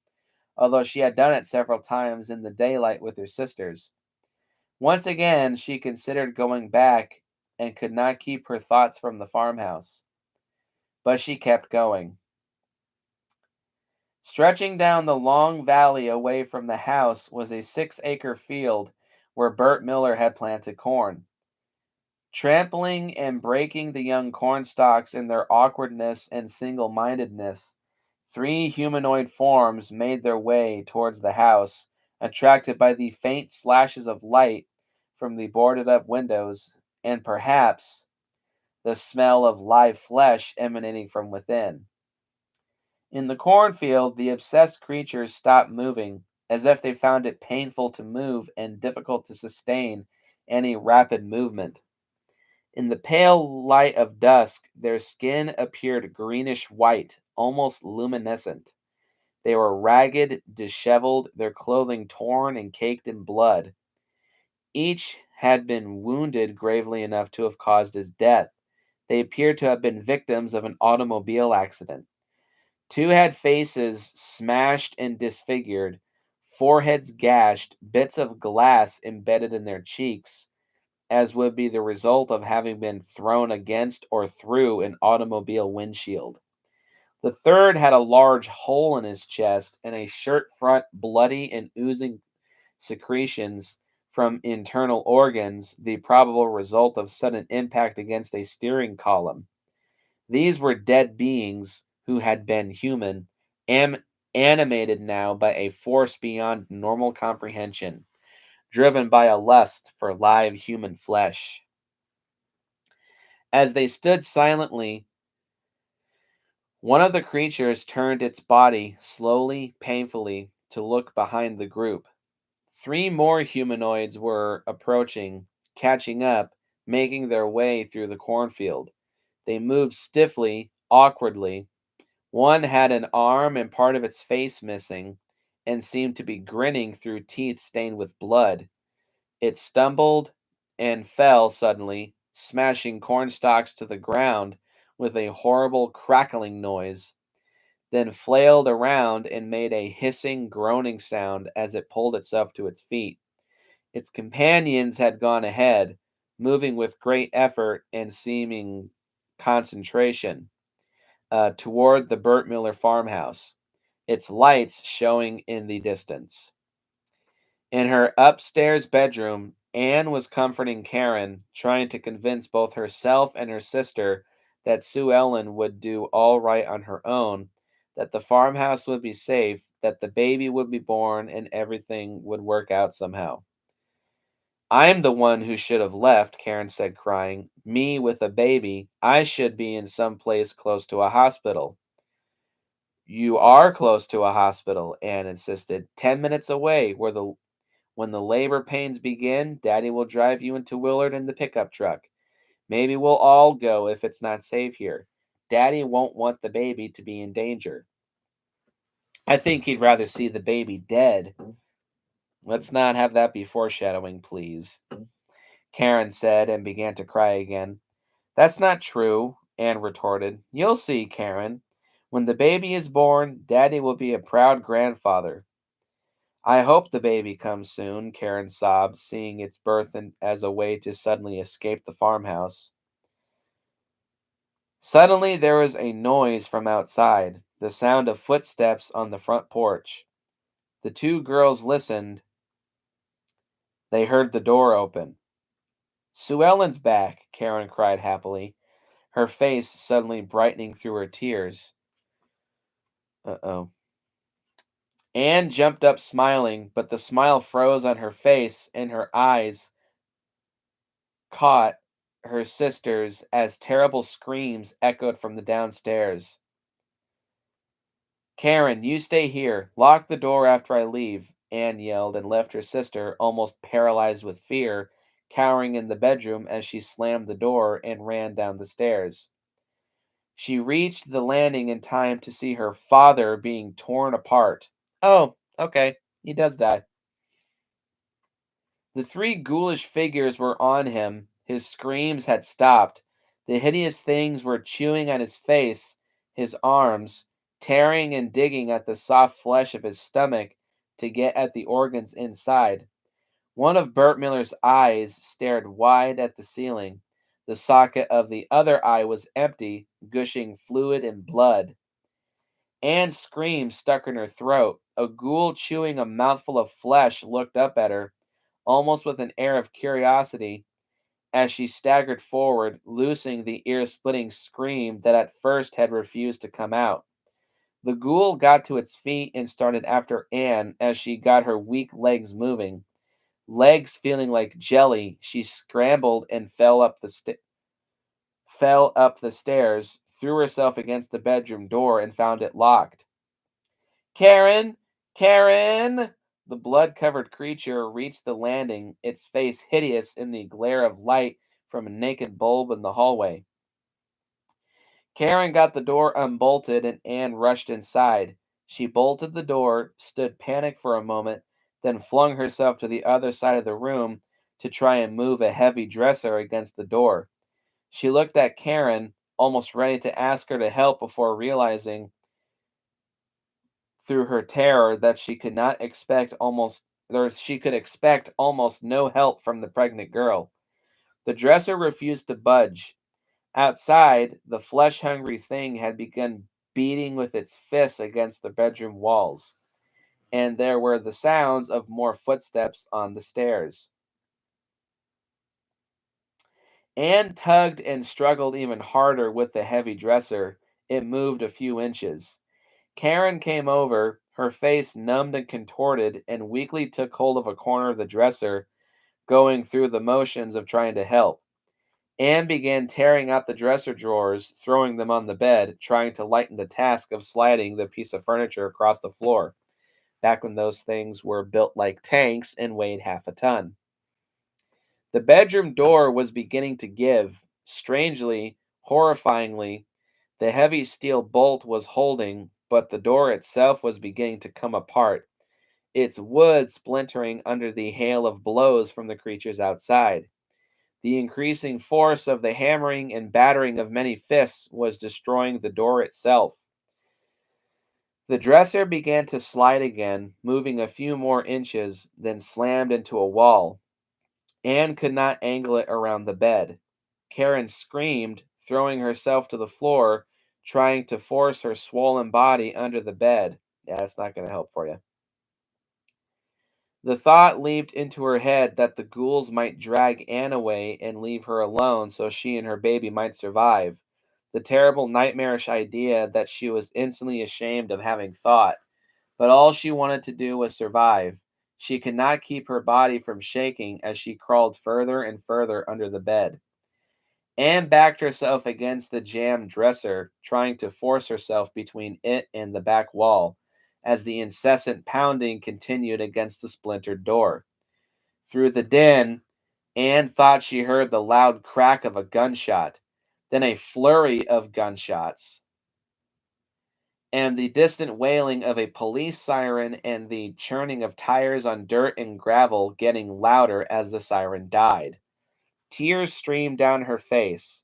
although she had done it several times in the daylight with her sisters. Once again, she considered going back and could not keep her thoughts from the farmhouse. But she kept going. Stretching down the long valley away from the house was a 6-acre field where Bert Miller had planted corn. Trampling and breaking the young corn stalks in their awkwardness and single mindedness, three humanoid forms made their way towards the house, attracted by the faint slashes of light from the boarded up windows and perhaps the smell of live flesh emanating from within. In the cornfield, the obsessed creatures stopped moving, as if they found it painful to move and difficult to sustain any rapid movement. In the pale light of dusk, their skin appeared greenish white, almost luminescent. They were ragged, disheveled, their clothing torn and caked in blood. Each had been wounded gravely enough to have caused his death. They appeared to have been victims of an automobile accident. Two had faces smashed and disfigured, foreheads gashed, bits of glass embedded in their cheeks, as would be the result of having been thrown against or through an automobile windshield. The third had a large hole in his chest and a shirt front bloody and oozing secretions from internal organs, the probable result of sudden impact against a steering column. These were dead beings who had been human, am- animated now by a force beyond normal comprehension, driven by a lust for live human flesh. As they stood silently, one of the creatures turned its body slowly, painfully, to look behind the group. Three more humanoids were approaching, catching up, making their way through the cornfield. They moved stiffly, awkwardly. One had an arm and part of its face missing, and seemed to be grinning through teeth stained with blood. It stumbled and fell suddenly, smashing cornstalks to the ground with a horrible crackling noise, then flailed around and made a hissing, groaning sound as it pulled itself to its feet. Its companions had gone ahead, moving with great effort and seeming concentration, toward the Burt Miller farmhouse, its lights showing in the distance. In her upstairs bedroom, Anne was comforting Karen, trying to convince both herself and her sister that Sue Ellen would do all right on her own, that the farmhouse would be safe, that the baby would be born, and everything would work out somehow. I'm the one who should have left, Karen said, crying. Me with a baby. I should be in some place close to a hospital. You are close to a hospital, Anne insisted. 10 minutes away, when the labor pains begin, Daddy will drive you into Willard in the pickup truck. Maybe we'll all go if it's not safe here. Daddy won't want the baby to be in danger. I think he'd rather see the baby dead. Let's not have that be foreshadowing, please, Karen said and began to cry again. That's not true, Anne retorted. You'll see, Karen. When the baby is born, Daddy will be a proud grandfather. I hope the baby comes soon, Karen sobbed, seeing its birth as a way to suddenly escape the farmhouse. Suddenly there was a noise from outside, the sound of footsteps on the front porch. The two girls listened. They heard the door open. Sue Ellen's back, Karen cried happily, her face suddenly brightening through her tears. Uh-oh. Anne jumped up smiling, but the smile froze on her face and her eyes caught her sister's as terrible screams echoed from the downstairs. Karen, you stay here. Lock the door after I leave, Anne yelled and left her sister, almost paralyzed with fear, cowering in the bedroom as she slammed the door and ran down the stairs. She reached the landing in time to see her father being torn apart. Oh, okay. He does die. The three ghoulish figures were on him. His screams had stopped. The hideous things were chewing on his face, his arms, tearing and digging at the soft flesh of his stomach to get at the organs inside. One of Bert Miller's eyes stared wide at the ceiling. The socket of the other eye was empty, gushing fluid and blood. Anne's scream stuck in her throat. A ghoul chewing a mouthful of flesh looked up at her, almost with an air of curiosity, as she staggered forward, loosing the ear-splitting scream that at first had refused to come out. The ghoul got to its feet and started after Anne as she got her weak legs moving. Legs feeling like jelly, she scrambled and fell up the stairs, threw herself against the bedroom door and found it locked. Karen! Karen! The blood-covered creature reached the landing, its face hideous in the glare of light from a naked bulb in the hallway. Karen got the door unbolted and Anne rushed inside. She bolted the door, stood panicked for a moment, then flung herself to the other side of the room to try and move a heavy dresser against the door. She looked at Karen, almost ready to ask her to help before realizing through her terror that she could expect almost no help from the pregnant girl. The dresser refused to budge. Outside, the flesh-hungry thing had begun beating with its fists against the bedroom walls, and there were the sounds of more footsteps on the stairs. Anne tugged and struggled even harder with the heavy dresser. It moved a few inches. Karen came over, her face numbed and contorted, and weakly took hold of a corner of the dresser, going through the motions of trying to help. Anne began tearing out the dresser drawers, throwing them on the bed, trying to lighten the task of sliding the piece of furniture across the floor, back when those things were built like tanks and weighed half a ton. The bedroom door was beginning to give. Strangely, horrifyingly, the heavy steel bolt was holding, but the door itself was beginning to come apart, its wood splintering under the hail of blows from the creatures outside. The increasing force of the hammering and battering of many fists was destroying the door itself. The dresser began to slide again, moving a few more inches, then slammed into a wall. Anne could not angle it around the bed. Karen screamed, throwing herself to the floor, trying to force her swollen body under the bed. Yeah, that's not going to help for you. The thought leaped into her head that the ghouls might drag Anne away and leave her alone so she and her baby might survive. The terrible nightmarish idea that she was instantly ashamed of having thought, but all she wanted to do was survive. She could not keep her body from shaking as she crawled further and further under the bed. Anne backed herself against the jammed dresser, trying to force herself between it and the back wall, as the incessant pounding continued against the splintered door. Through the din, Anne thought she heard the loud crack of a gunshot, then a flurry of gunshots, and the distant wailing of a police siren and the churning of tires on dirt and gravel getting louder as the siren died. Tears streamed down her face.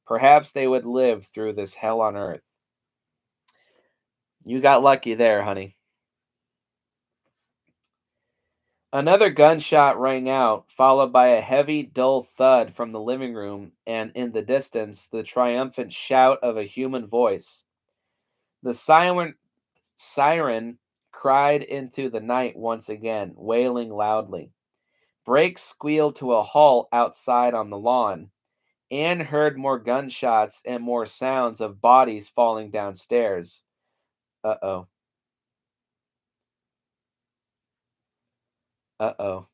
Perhaps they would live through this hell on earth. You got lucky there, honey. Another gunshot rang out, followed by a heavy, dull thud from the living room, and in the distance, the triumphant shout of a human voice. The siren cried into the night once again, wailing loudly. Brakes squealed to a halt outside on the lawn. Anne heard more gunshots and more sounds of bodies falling downstairs. Uh oh. Uh oh.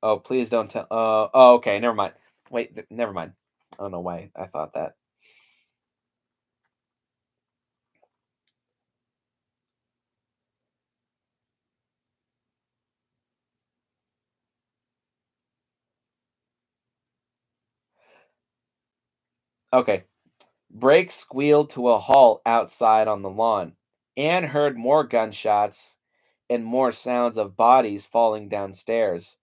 Oh, please don't tell. Oh, okay. Never mind. Wait, never mind. I don't know why I thought that. Okay. Brakes squealed to a halt outside on the lawn. Anne heard more gunshots and more sounds of bodies falling downstairs.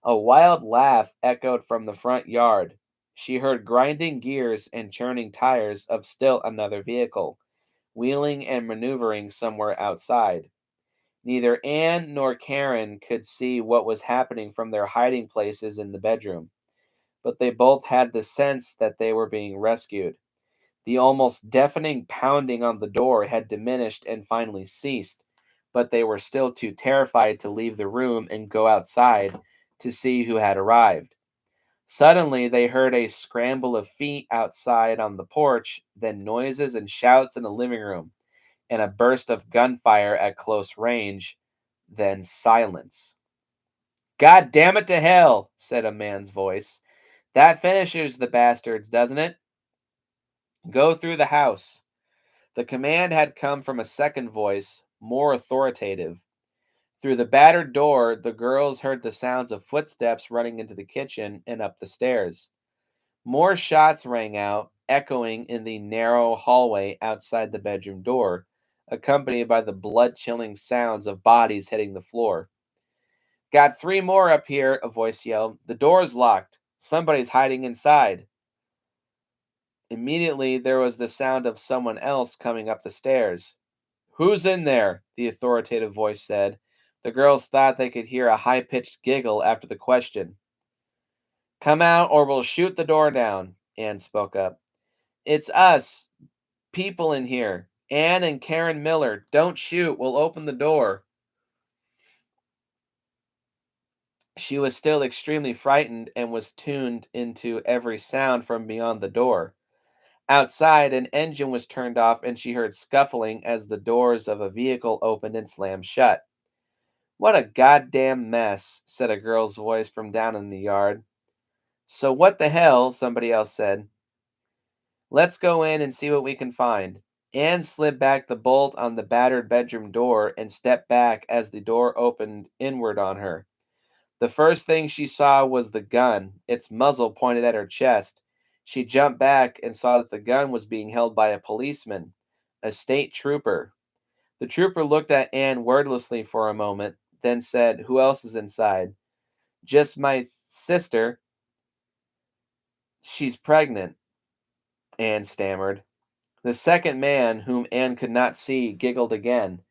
A wild laugh echoed from the front yard. She heard grinding gears and churning tires of still another vehicle, wheeling and maneuvering somewhere outside. Neither Anne nor Karen could see what was happening from their hiding places in the bedroom, but they both had the sense that they were being rescued. The almost deafening pounding on the door had diminished and finally ceased, but they were still too terrified to leave the room and go outside to see who had arrived. Suddenly, they heard a scramble of feet outside on the porch, then noises and shouts in the living room, and a burst of gunfire at close range, then silence. God damn it to hell, said a man's voice. That finishes the bastards, doesn't it? Go through the house. The command had come from a second voice, more authoritative. Through the battered door, the girls heard the sounds of footsteps running into the kitchen and up the stairs. More shots rang out, echoing in the narrow hallway outside the bedroom door, accompanied by the blood chilling sounds of bodies hitting the floor. Got three more up here, a voice yelled. The door's locked. Somebody's hiding inside. Immediately, there was the sound of someone else coming up the stairs. Who's in there? The authoritative voice said. The girls thought they could hear a high pitched giggle after the question. Come out or we'll shoot the door down, Anne spoke up. It's us, people in here. Anne and Karen Miller. Don't shoot. We'll open the door. She was still extremely frightened and was tuned into every sound from beyond the door. Outside, an engine was turned off and she heard scuffling as the doors of a vehicle opened and slammed shut. What a goddamn mess, said a girl's voice from down in the yard. So what the hell, somebody else said. Let's go in and see what we can find. Anne slid back the bolt on the battered bedroom door and stepped back as the door opened inward on her. The first thing she saw was the gun, its muzzle pointed at her chest. She jumped back and saw that the gun was being held by a policeman, a state trooper. The trooper looked at Anne wordlessly for a moment, then said, Who else is inside? Just my sister. She's pregnant, Anne stammered. The second man, whom Anne could not see, giggled again.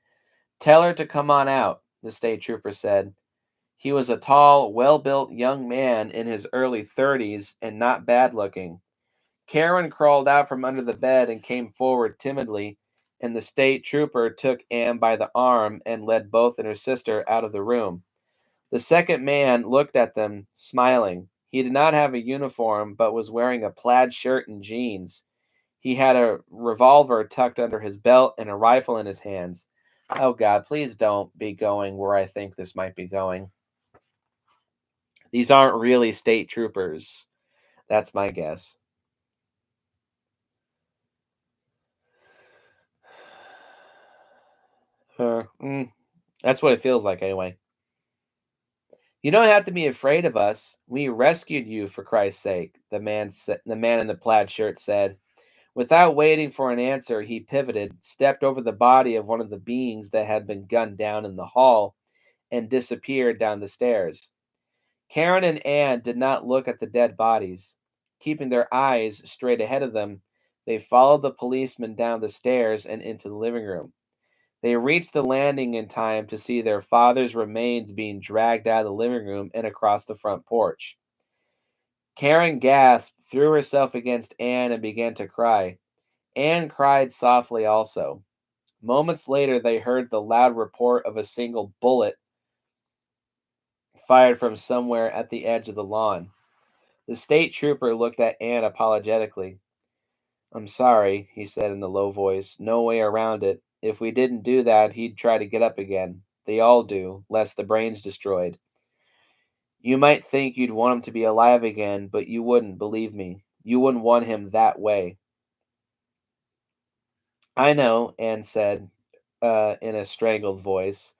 Tell her to come on out, the state trooper said. He was a tall, well built young man in his early 30s and not bad looking. Karen crawled out from under the bed and came forward timidly, and the state trooper took Anne by the arm and led both and her sister out of the room. The second man looked at them, smiling. He did not have a uniform, but was wearing a plaid shirt and jeans. He had a revolver tucked under his belt and a rifle in his hands. Oh God, please don't be going where I think this might be going. These aren't really state troopers. That's my guess. Uh, mm, that's what it feels like anyway. You don't have to be afraid of us. We rescued you for Christ's sake, the man in the plaid shirt said. Without waiting for an answer, he pivoted, stepped over the body of one of the beings that had been gunned down in the hall, and disappeared down the stairs. Karen and Anne did not look at the dead bodies. Keeping their eyes straight ahead of them, they followed the policeman down the stairs and into the living room. They reached the landing in time to see their father's remains being dragged out of the living room and across the front porch. Karen gasped, threw herself against Anne, and began to cry. Anne cried softly also. Moments later, they heard the loud report of a single bullet fired from somewhere at the edge of the lawn. The state trooper looked at Anne apologetically. I'm sorry, he said in a low voice. No way around it. If we didn't do that, he'd try to get up again. They all do, lest the brain's destroyed. You might think you'd want him to be alive again, but you wouldn't, believe me. You wouldn't want him that way. I know, Anne said, in a strangled voice.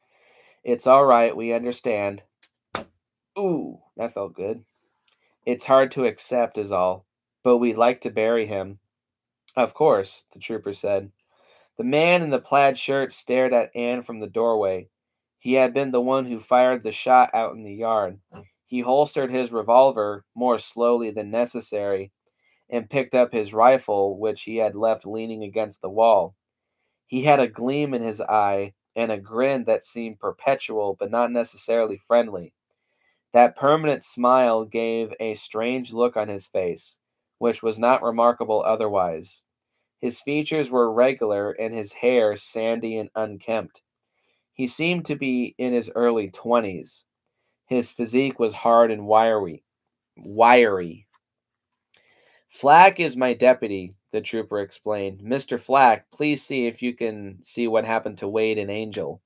It's all right, we understand. Ooh, that felt good. It's hard to accept, is all. But we'd like to bury him. Of course, the trooper said. The man in the plaid shirt stared at Anne from the doorway. He had been the one who fired the shot out in the yard. He holstered his revolver more slowly than necessary and picked up his rifle, which he had left leaning against the wall. He had a gleam in his eye and a grin that seemed perpetual but not necessarily friendly. That permanent smile gave a strange look on his face, which was not remarkable otherwise. His features were regular and his hair sandy and unkempt. He seemed to be in his early 20s. His physique was hard and wiry. Wiry. Flack is my deputy, the trooper explained. Mr. Flack, please see if you can see what happened to Wade and Angel.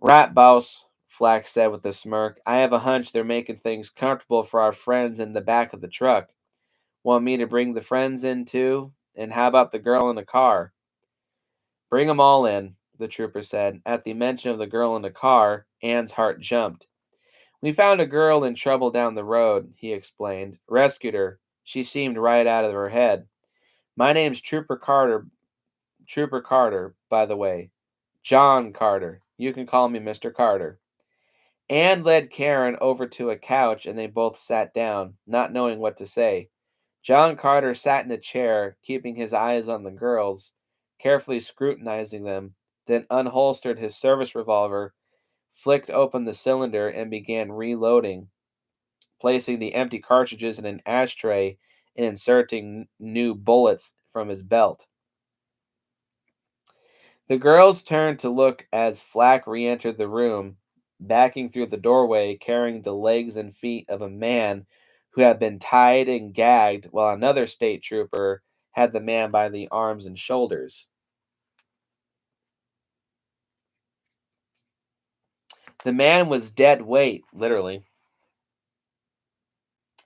Right, boss, Flack said with a smirk. I have a hunch they're making things comfortable for our friends in the back of the truck. Want me to bring the friends in too? And how about the girl in the car? Bring 'em all in, the trooper said. At the mention of the girl in the car, Anne's heart jumped. We found a girl in trouble down the road, he explained. Rescued her. She seemed right out of her head. My name's Trooper Carter, by the way. John Carter. You can call me Mr. Carter. Anne led Karen over to a couch and they both sat down, not knowing what to say. John Carter sat in a chair, keeping his eyes on the girls, carefully scrutinizing them, then unholstered his service revolver, flicked open the cylinder, and began reloading, placing the empty cartridges in an ashtray and inserting new bullets from his belt. The girls turned to look as Flack re entered the room, backing through the doorway, carrying the legs and feet of a man who had been tied and gagged, while another state trooper had the man by the arms and shoulders. The man was dead weight, literally,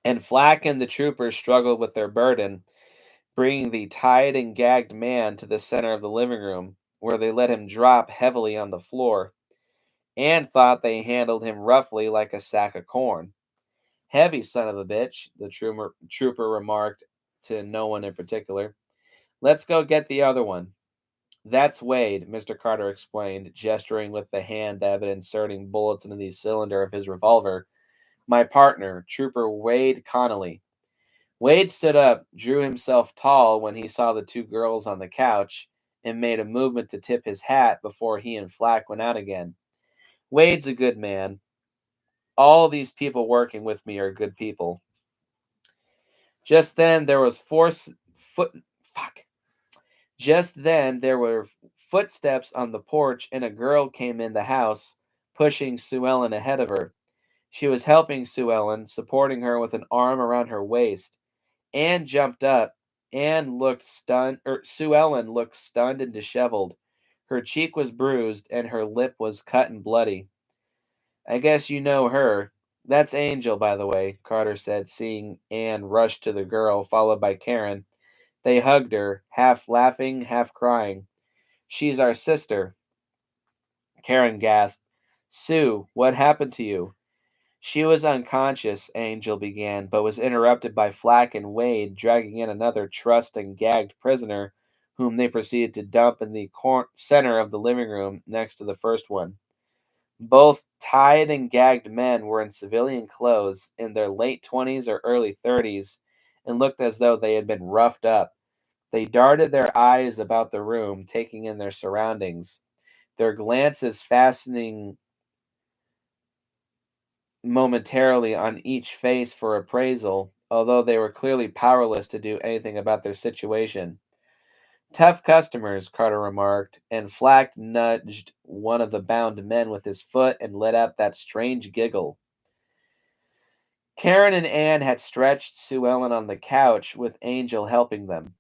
and Flack and the troopers struggled with their burden, bringing the tied and gagged man to the center of the living room, where they let him drop heavily on the floor, and thought they handled him roughly like a sack of corn. Heavy son of a bitch, the trooper remarked to no one in particular. Let's go get the other one. That's Wade, Mr. Carter explained, gesturing with the hand that had been inserting bullets into the cylinder of his revolver. My partner, Trooper Wade Connolly. Wade stood up, drew himself tall when he saw the two girls on the couch, and made a movement to tip his hat before he and Flack went out again. Wade's a good man. All these people working with me are good people. Just then there was force foot fuck. Just then there were footsteps on the porch and a girl came in the house, pushing Sue Ellen ahead of her. She was helping Sue Ellen, supporting her with an arm around her waist. Anne jumped up. Sue Ellen looked stunned and disheveled. Her cheek was bruised and her lip was cut and bloody. I guess you know her. That's Angel, by the way, Carter said, seeing Anne rush to the girl, followed by Karen. They hugged her, half laughing, half crying. She's our sister. Karen gasped. Sue, what happened to you? She was unconscious, Angel began, but was interrupted by Flack and Wade dragging in another trussed and gagged prisoner, whom they proceeded to dump in the center of the living room next to the first one. Both tied and gagged men were in civilian clothes, in their late 20s or early 30s, and looked as though they had been roughed up. They darted their eyes about the room, taking in their surroundings, their glances fastening momentarily on each face for appraisal, although they were clearly powerless to do anything about their situation. Tough customers, Carter remarked, and Flack nudged one of the bound men with his foot and let out that strange giggle. Karen and Anne had stretched Sue Ellen on the couch with Angel helping them.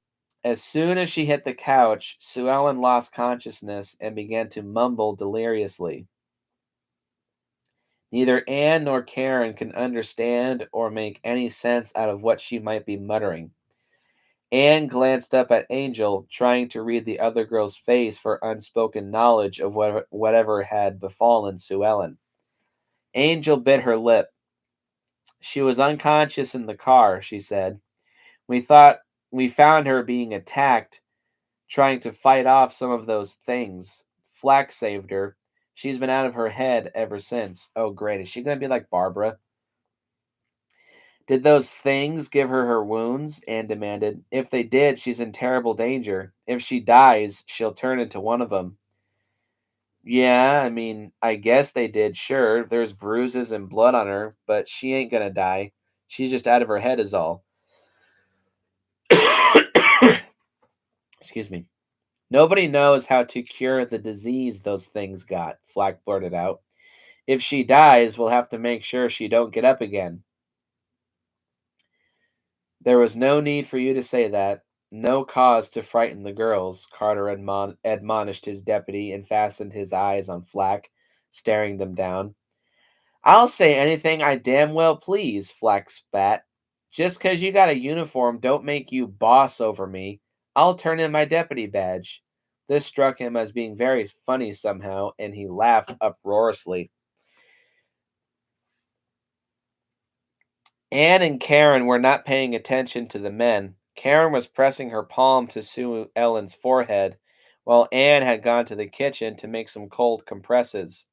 As soon as she hit the couch, Sue Ellen lost consciousness and began to mumble deliriously. Neither Anne nor Karen can understand or make any sense out of what she might be muttering. Anne glanced up at Angel, trying to read the other girl's face for unspoken knowledge of whatever had befallen Sue Ellen. Angel bit her lip. She was unconscious in the car, she said. We thought we found her being attacked, trying to fight off some of those things. Flack saved her. She's been out of her head ever since. Oh, great. Is she going to be like Barbara? Did those things give her her wounds? Anne demanded. If they did, she's in terrible danger. If she dies, she'll turn into one of them. Yeah, I mean, I guess they did, sure. There's bruises and blood on her, but she ain't gonna die. She's just out of her head, is all. Excuse me. Nobody knows how to cure the disease those things got, Flack blurted out. If she dies, we'll have to make sure she don't get up again. There was no need for you to say that. No cause to frighten the girls, Carter admonished his deputy and fastened his eyes on Flack, staring them down. I'll say anything I damn well please, Flack spat. Just 'cause you got a uniform don't make you boss over me. I'll turn in my deputy badge. This struck him as being very funny somehow, and he laughed uproariously. Anne and Karen were not paying attention to the men. Karen was pressing her palm to Sue Ellen's forehead, while Anne had gone to the kitchen to make some cold compresses.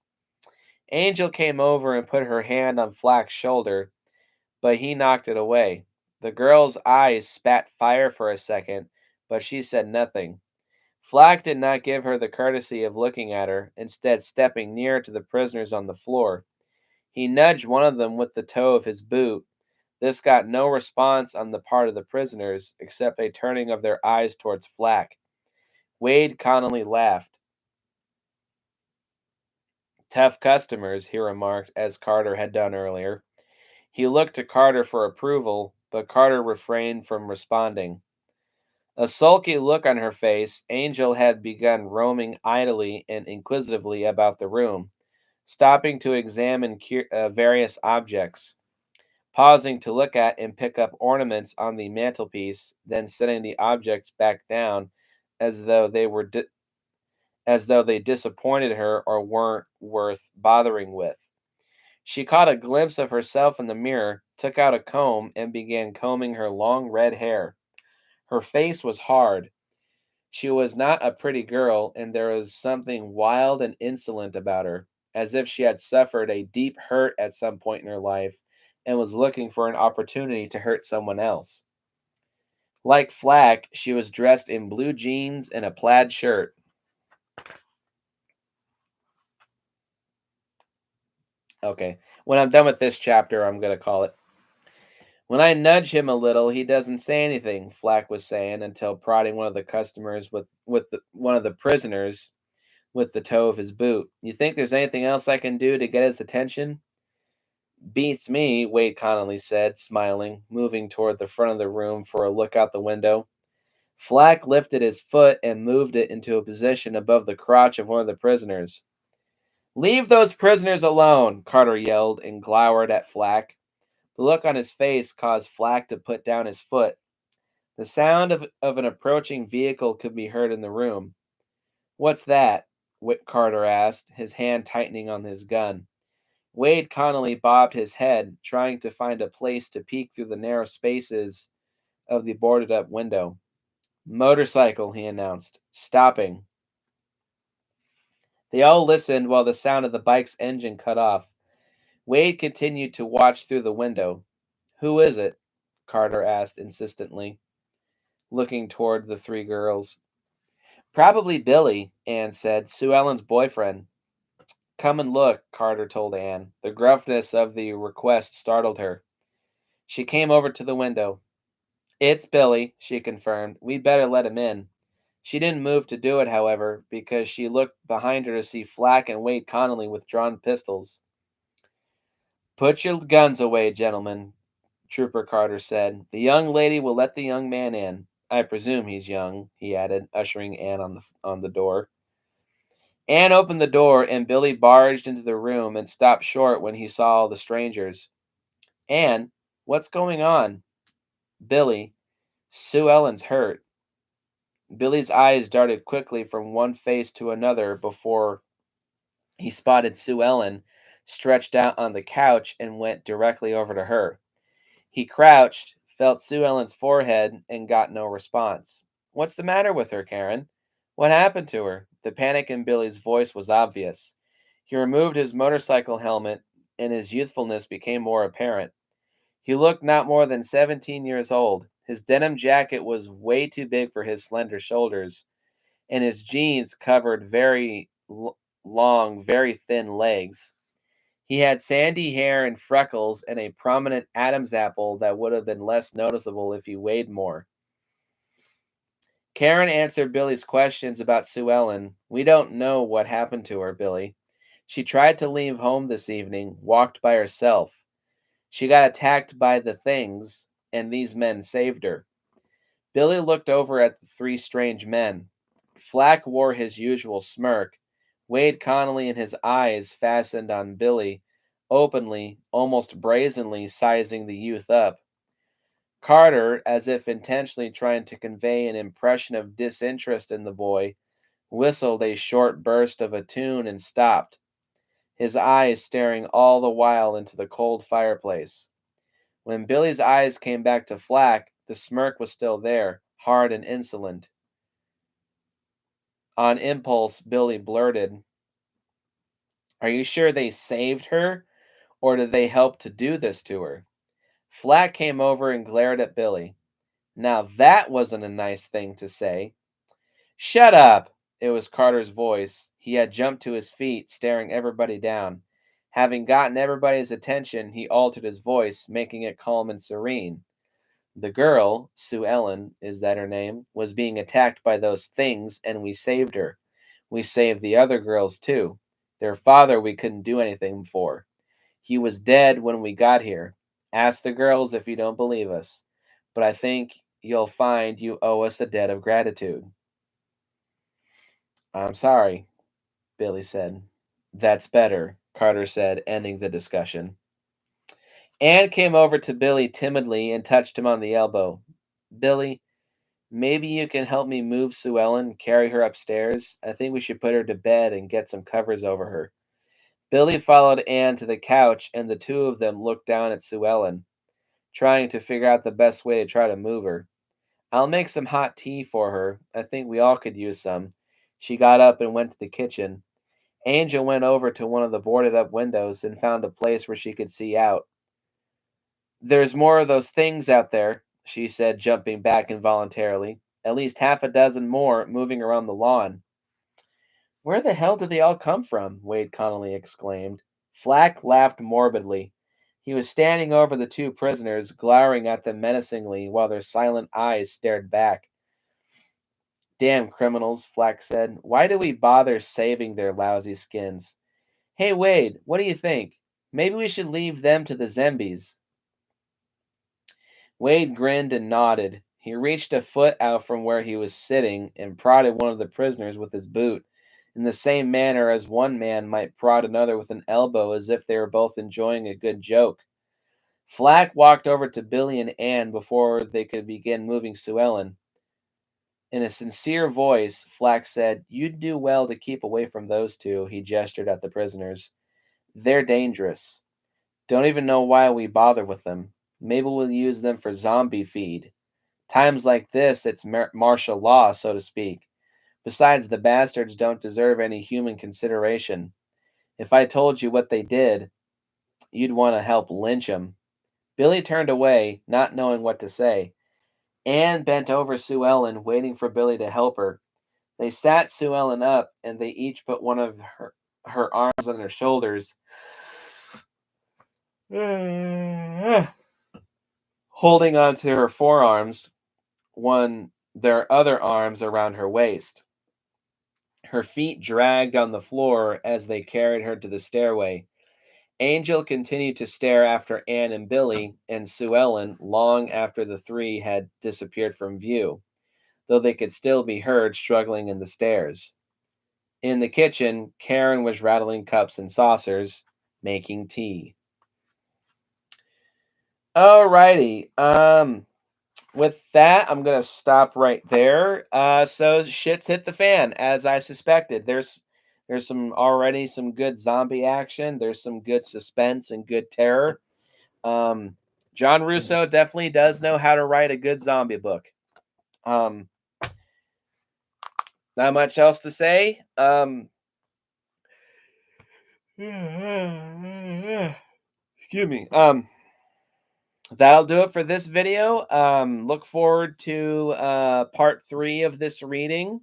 Angel came over and put her hand on Flack's shoulder, but he knocked it away. The girl's eyes spat fire for a second, but she said nothing. Flack did not give her the courtesy of looking at her, instead stepping near to the prisoners on the floor. He nudged one of them with the toe of his boot. This got no response on the part of the prisoners, except a turning of their eyes towards Flack. Wade Connolly laughed. Tough customers, he remarked, as Carter had done earlier. He looked to Carter for approval, but Carter refrained from responding. A sulky look on her face, Angel had begun roaming idly and inquisitively about the room, stopping to examine various objects, pausing to look at and pick up ornaments on the mantelpiece, then setting the objects back down as though they disappointed her or weren't worth bothering with. She caught a glimpse of herself in the mirror, took out a comb, and began combing her long red hair. Her face was hard. She was not a pretty girl, and there was something wild and insolent about her, as if she had suffered a deep hurt at some point in her life and was looking for an opportunity to hurt someone else. Like Flack, she was dressed in blue jeans and a plaid shirt. Okay, when I'm done with this chapter, I'm going to call it. When I nudge him a little, he doesn't say anything, Flack was saying, until prodding one of the customers one of the prisoners with the toe of his boot. You think there's anything else I can do to get his attention? Beats me, Wade Connolly said, smiling, moving toward the front of the room for a look out the window. Flack lifted his foot and moved it into a position above the crotch of one of the prisoners. Leave those prisoners alone, Carter yelled and glowered at Flack. The look on his face caused Flack to put down his foot. The sound of an approaching vehicle could be heard in the room. What's that? Carter asked, his hand tightening on his gun. Wade Connolly bobbed his head, trying to find a place to peek through the narrow spaces of the boarded up window. Motorcycle, he announced, stopping. They all listened while the sound of the bike's engine cut off. Wade continued to watch through the window. Who is it? Carter asked insistently, looking toward the three girls. Probably Billy, Anne said, Sue Ellen's boyfriend. Come and look, Carter told Anne. The gruffness of the request startled her. She came over to the window. It's Billy, she confirmed. We'd better let him in. She didn't move to do it, however, because she looked behind her to see Flack and Wade Connolly with drawn pistols. Put your guns away, gentlemen, Trooper Carter said. The young lady will let the young man in. I presume he's young, he added, ushering Anne on the door. Anne opened the door, and Billy barged into the room and stopped short when he saw all the strangers. Anne, what's going on? Billy, Sue Ellen's hurt. Billy's eyes darted quickly from one face to another before he spotted Sue Ellen stretched out on the couch and went directly over to her. He crouched, felt Sue Ellen's forehead, and got no response. What's the matter with her, Karen? What happened to her? The panic in Billy's voice was obvious. He removed his motorcycle helmet, and his youthfulness became more apparent. He looked not more than 17 years old. His denim jacket was way too big for his slender shoulders, and his jeans covered long, very thin legs. He had sandy hair and freckles and a prominent Adam's apple that would have been less noticeable if he weighed more. Karen answered Billy's questions about Sue Ellen. We don't know what happened to her, Billy. She tried to leave home this evening, walked by herself. She got attacked by the things, and these men saved her. Billy looked over at the three strange men. Flack wore his usual smirk. Wade Connolly and his eyes fastened on Billy, openly, almost brazenly sizing the youth up. Carter, as if intentionally trying to convey an impression of disinterest in the boy, whistled a short burst of a tune and stopped, his eyes staring all the while into the cold fireplace. When Billy's eyes came back to Flack, the smirk was still there, hard and insolent. On impulse, Billy blurted, Are you sure they saved her, or did they help to do this to her? Flack came over and glared at Billy. Now that wasn't a nice thing to say. Shut up! It was Carter's voice. He had jumped to his feet, staring everybody down. Having gotten everybody's attention, he altered his voice, making it calm and serene. The girl, Sue Ellen, is that her name, was being attacked by those things, and we saved her. We saved the other girls, too. Their father we couldn't do anything for. He was dead when we got here. Ask the girls if you don't believe us. But I think you'll find you owe us a debt of gratitude. I'm sorry, Billy said. That's better, Carter said, ending the discussion. Anne came over to Billy timidly and touched him on the elbow. Billy, maybe you can help me move Sue Ellen and carry her upstairs. I think we should put her to bed and get some covers over her. Billy followed Anne to the couch, and the two of them looked down at Sue Ellen, trying to figure out the best way to try to move her. I'll make some hot tea for her. I think we all could use some. She got up and went to the kitchen. Angel went over to one of the boarded up windows and found a place where she could see out. There's more of those things out there, she said, jumping back involuntarily. At least half a dozen more moving around the lawn. Where the hell did they all come from? Wade Connolly exclaimed. Flack laughed morbidly. He was standing over the two prisoners, glowering at them menacingly while their silent eyes stared back. Damn criminals, Flack said. Why do we bother saving their lousy skins? Hey, Wade, what do you think? Maybe we should leave them to the Zombies. Wade grinned and nodded. He reached a foot out from where he was sitting and prodded one of the prisoners with his boot, in the same manner as one man might prod another with an elbow as if they were both enjoying a good joke. Flack walked over to Billy and Anne before they could begin moving Sue Ellen. In a sincere voice, Flack said, You'd do well to keep away from those two, he gestured at the prisoners. They're dangerous. Don't even know why we bother with them. Maybe we'll use them for zombie feed. Times like this, it's martial law, so to speak. Besides, the bastards don't deserve any human consideration. If I told you what they did, you'd want to help lynch them. Billy turned away, not knowing what to say. Anne bent over Sue Ellen, waiting for Billy to help her. They sat Sue Ellen up, and they each put one of her arms on their shoulders, holding onto her forearms, their other arms around her waist. Her feet dragged on the floor as they carried her to the stairway. Angel continued to stare after Anne and Billy and Sue Ellen long after the three had disappeared from view, though they could still be heard struggling in the stairs. In the kitchen, Karen was rattling cups and saucers, making tea. Alrighty. With that, I'm gonna stop right there. So shit's hit the fan, as I suspected. There's some good zombie action. There's some good suspense and good terror. Um, John Russo definitely does know how to write a good zombie book. Um, Not much else to say. Excuse me. That'll do it for this video. Look forward to part 3 of this reading.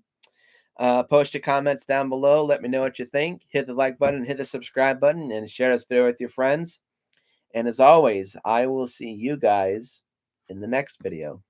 Post your comments down below. Let me know what you think. Hit the like button, hit the subscribe button, and share this video with your friends. And as always, I will see you guys in the next video.